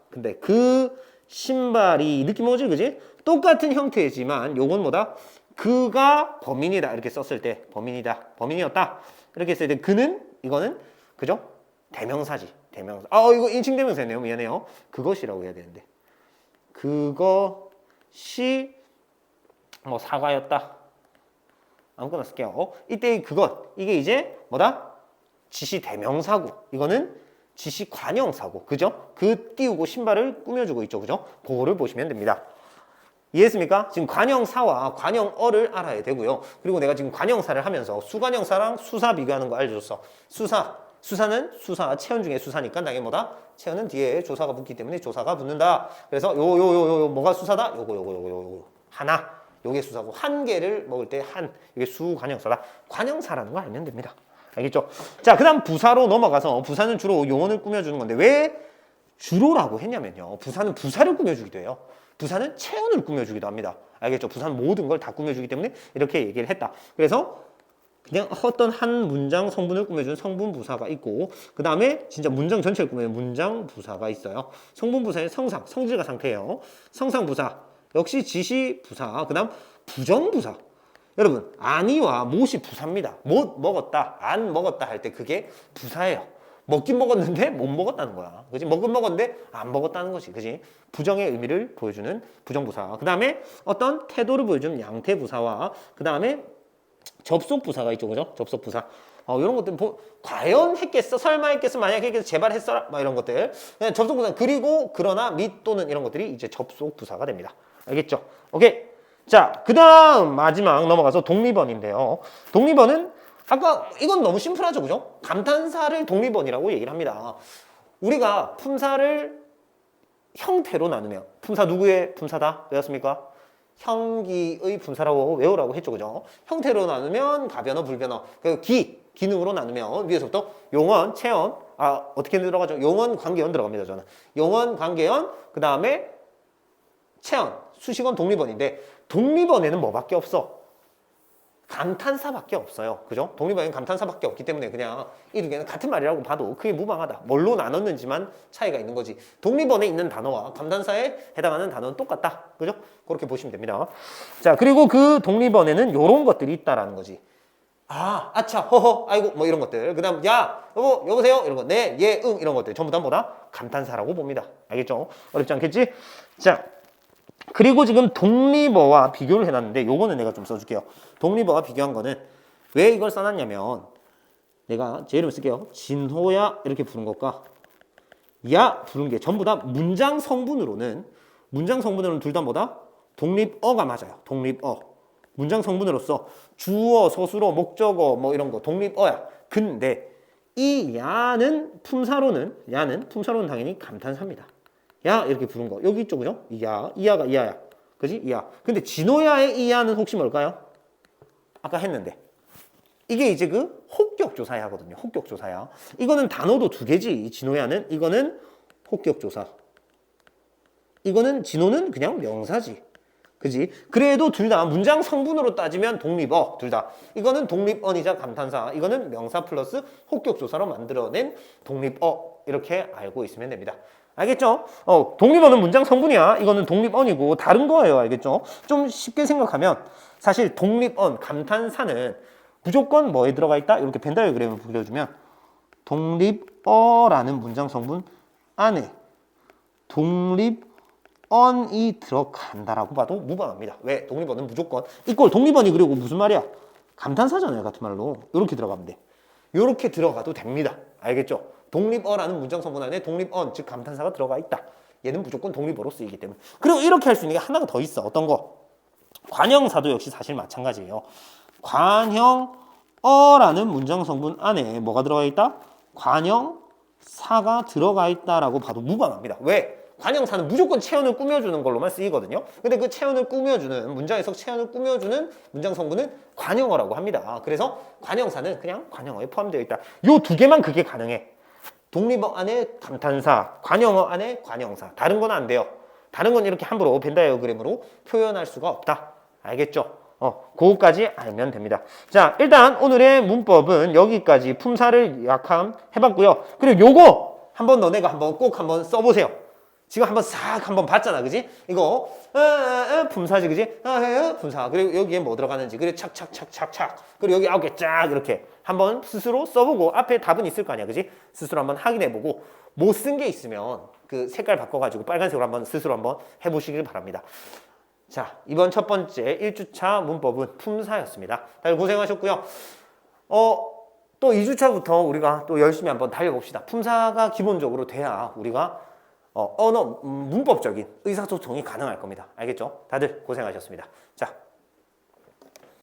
근데 그 신발이 느낌 오지? 그지? 똑같은 형태지만 요건 뭐다? 그가 범인이다. 이렇게 썼을 때 범인이다. 범인이었다. 이렇게 했을 때 그는 이거는 그죠? 대명사지. 대명사. 이거 인칭 대명사네요. 미안해요. 그것이라고 해야 되는데. 그것이 뭐 사과였다. 아무거나 쓸게요. 이때 그것 이게 이제 뭐다? 지시 대명사고 이거는 지시 관형사고 그죠? 그 띄우고 신발을 꾸며주고 있죠. 그죠? 그거를 보시면 됩니다. 이해했습니까? 지금 관형사와 관형어를 알아야 되고요. 그리고 내가 지금 관형사를 하면서 수관형사랑 수사 비교하는 거 알려줬어. 수사는 수사, 체언 중에 수사니까 당연히 뭐다? 체언은 뒤에 조사가 붙기 때문에 조사가 붙는다. 그래서 뭐가 수사다? 요거 하나. 요게 수사고 한 개를 먹을 때 이게 수관형사다. 관형사라는 거 알면 됩니다. 알겠죠? 자, 그 다음 부사로 넘어가서 부사는 주로 용언을 꾸며주는 건데 왜 주로라고 했냐면요. 부사는 부사를 꾸며주기도 해요. 부사는 체언을 꾸며주기도 합니다. 알겠죠? 부사는 모든 걸 다 꾸며주기 때문에 이렇게 얘기를 했다. 그래서 그냥 어떤 한 문장 성분을 꾸며주는 성분 부사가 있고 그 다음에 진짜 문장 전체를 꾸며주는 문장 부사가 있어요. 성분 부사의 성상, 성질과 상태예요. 성상 부사 역시 지시 부사. 그 다음 부정 부사. 여러분 아니와 못이 부사입니다. 못 먹었다, 안 먹었다 할 때 그게 부사예요. 먹긴 먹었는데 못 먹었다는 거야. 그지? 먹긴 먹었는데 안 먹었다는 거지. 그지? 부정의 의미를 보여주는 부정부사. 그 다음에 어떤 태도를 보여주는 양태부사와 그 다음에 접속부사가 있죠. 그죠? 접속부사. 이런 것들 과연 했겠어? 설마 했겠어? 만약 했겠어? 제발 했어라? 막 이런 것들. 그냥 접속부사. 그리고 그러나 및 또는 이런 것들이 이제 접속부사가 됩니다. 알겠죠? 오케이. 자, 그 다음 마지막 넘어가서 독립언인데요. 독립언은 아까 이건 너무 심플하죠. 그죠? 감탄사를 독립언이라고 얘기를 합니다. 우리가 품사를 형태로 나누면 품사 누구의 품사다? 외웠습니까? 형기의 품사라고 외우라고 했죠. 그죠? 형태로 나누면 가변어, 불변어. 그리고 기능으로 나누면 위에서부터 용언, 체언. 어떻게 들어가죠? 용언, 관계언 들어갑니다. 저는. 용언, 관계언, 그 다음에 체언, 수식언, 독립언인데 독립언에는 뭐밖에 없어? 감탄사밖에 없어요. 그죠? 독립언에는 감탄사밖에 없기 때문에 그냥 이 두 개는 같은 말이라고 봐도 크게 무방하다. 뭘로 나눴는지만 차이가 있는 거지. 독립언에 있는 단어와 감탄사에 해당하는 단어는 똑같다. 그죠? 그렇게 보시면 됩니다. 자, 그리고 그 독립언에는 이런 것들이 있다라는 거지. 아차, 허허, 아이고, 뭐 이런 것들. 그 다음, 야, 여보세요? 이런 거. 네, 예, 응. 이런 것들. 전부 다 뭐다? 감탄사라고 봅니다. 알겠죠? 어렵지 않겠지? 자. 그리고 지금 독립어와 비교를 해놨는데 요거는 내가 좀 써줄게요. 독립어와 비교한 거는 왜 이걸 써놨냐면 내가 제 이름을 쓸게요. 진호야 이렇게 부른 것과 야 부른 게 전부 다 문장 성분으로는 둘 다 뭐다? 독립어가 맞아요. 독립어. 문장 성분으로서 주어, 서술어, 목적어 뭐 이런 거 독립어야. 근데 이 야는 품사로는 당연히 감탄사입니다. 야 이렇게 부른 거 여기 있죠. 그죠? 이야가 이야야. 그지? 이야. 근데 진호야의 이야는 혹시 뭘까요? 아까 했는데 이게 이제 그 혹격조사야 하거든요. 혹격조사야. 이거는 단어도 두 개지. 진호야는 이거는 혹격조사. 이거는 진호는 그냥 명사지. 그지? 그래도 둘 다 문장 성분으로 따지면 독립어 둘 다. 이거는 독립어이자 감탄사. 이거는 명사 플러스 혹격조사로 만들어낸 독립어. 이렇게 알고 있으면 됩니다. 알겠죠? 독립어는 문장 성분이야. 이거는 독립어이고 다른 거예요. 알겠죠? 좀 쉽게 생각하면 사실 독립어, 감탄사는 무조건 뭐에 들어가 있다? 이렇게 벤 다이어그램을 그려주면 독립어라는 문장 성분 안에 독립언이 들어간다라고 봐도 무방합니다. 왜? 독립어는 무조건 이꼴 독립언이 그리고 무슨 말이야? 감탄사잖아요. 같은 말로 이렇게 들어가면 돼. 이렇게 들어가도 됩니다. 알겠죠? 독립어라는 문장 성분 안에 독립언, 즉 감탄사가 들어가 있다. 얘는 무조건 독립어로 쓰이기 때문에. 그리고 이렇게 할 수 있는 게 하나가 더 있어. 어떤 거? 관형사도 역시 사실 마찬가지예요. 관형어라는 문장 성분 안에 뭐가 들어가 있다? 관형사가 들어가 있다라고 봐도 무방합니다. 왜? 관형사는 무조건 체언을 꾸며주는 걸로만 쓰이거든요. 근데 그 체언을 꾸며주는, 문장에서 체언을 꾸며주는 문장 성분은 관형어라고 합니다. 그래서 관형사는 그냥 관형어에 포함되어 있다. 요 두 개만 그게 가능해. 독립어 안에 감탄사, 관형어 안에 관형사. 다른 건 안 돼요. 다른 건 이렇게 함부로 벤 다이어그램으로 표현할 수가 없다. 알겠죠? 그거까지 알면 됩니다. 자, 일단 오늘의 문법은 여기까지 품사를 약함 해봤고요. 그리고 요거 한번 너네가 한번 꼭 한번 써보세요. 지금 한번 싹 한번 봤잖아, 그지? 이거 품사지, 그지? 품사. 그리고 여기에 뭐 들어가는지, 그리고 착착착착착. 그리고 여기 9개 쫙 이렇게 한번 스스로 써보고 앞에 답은 있을 거 아니야, 그지? 스스로 한번 확인해보고 못 쓴 게 있으면 그 색깔 바꿔가지고 빨간색으로 한번 스스로 한번 해보시길 바랍니다. 자, 이번 첫 번째 1주차 문법은 품사였습니다. 다들 고생하셨고요. 또 2주차부터 우리가 또 열심히 한번 달려봅시다. 품사가 기본적으로 돼야 우리가 문법적인 의사소통이 가능할 겁니다. 알겠죠? 다들 고생하셨습니다. 자,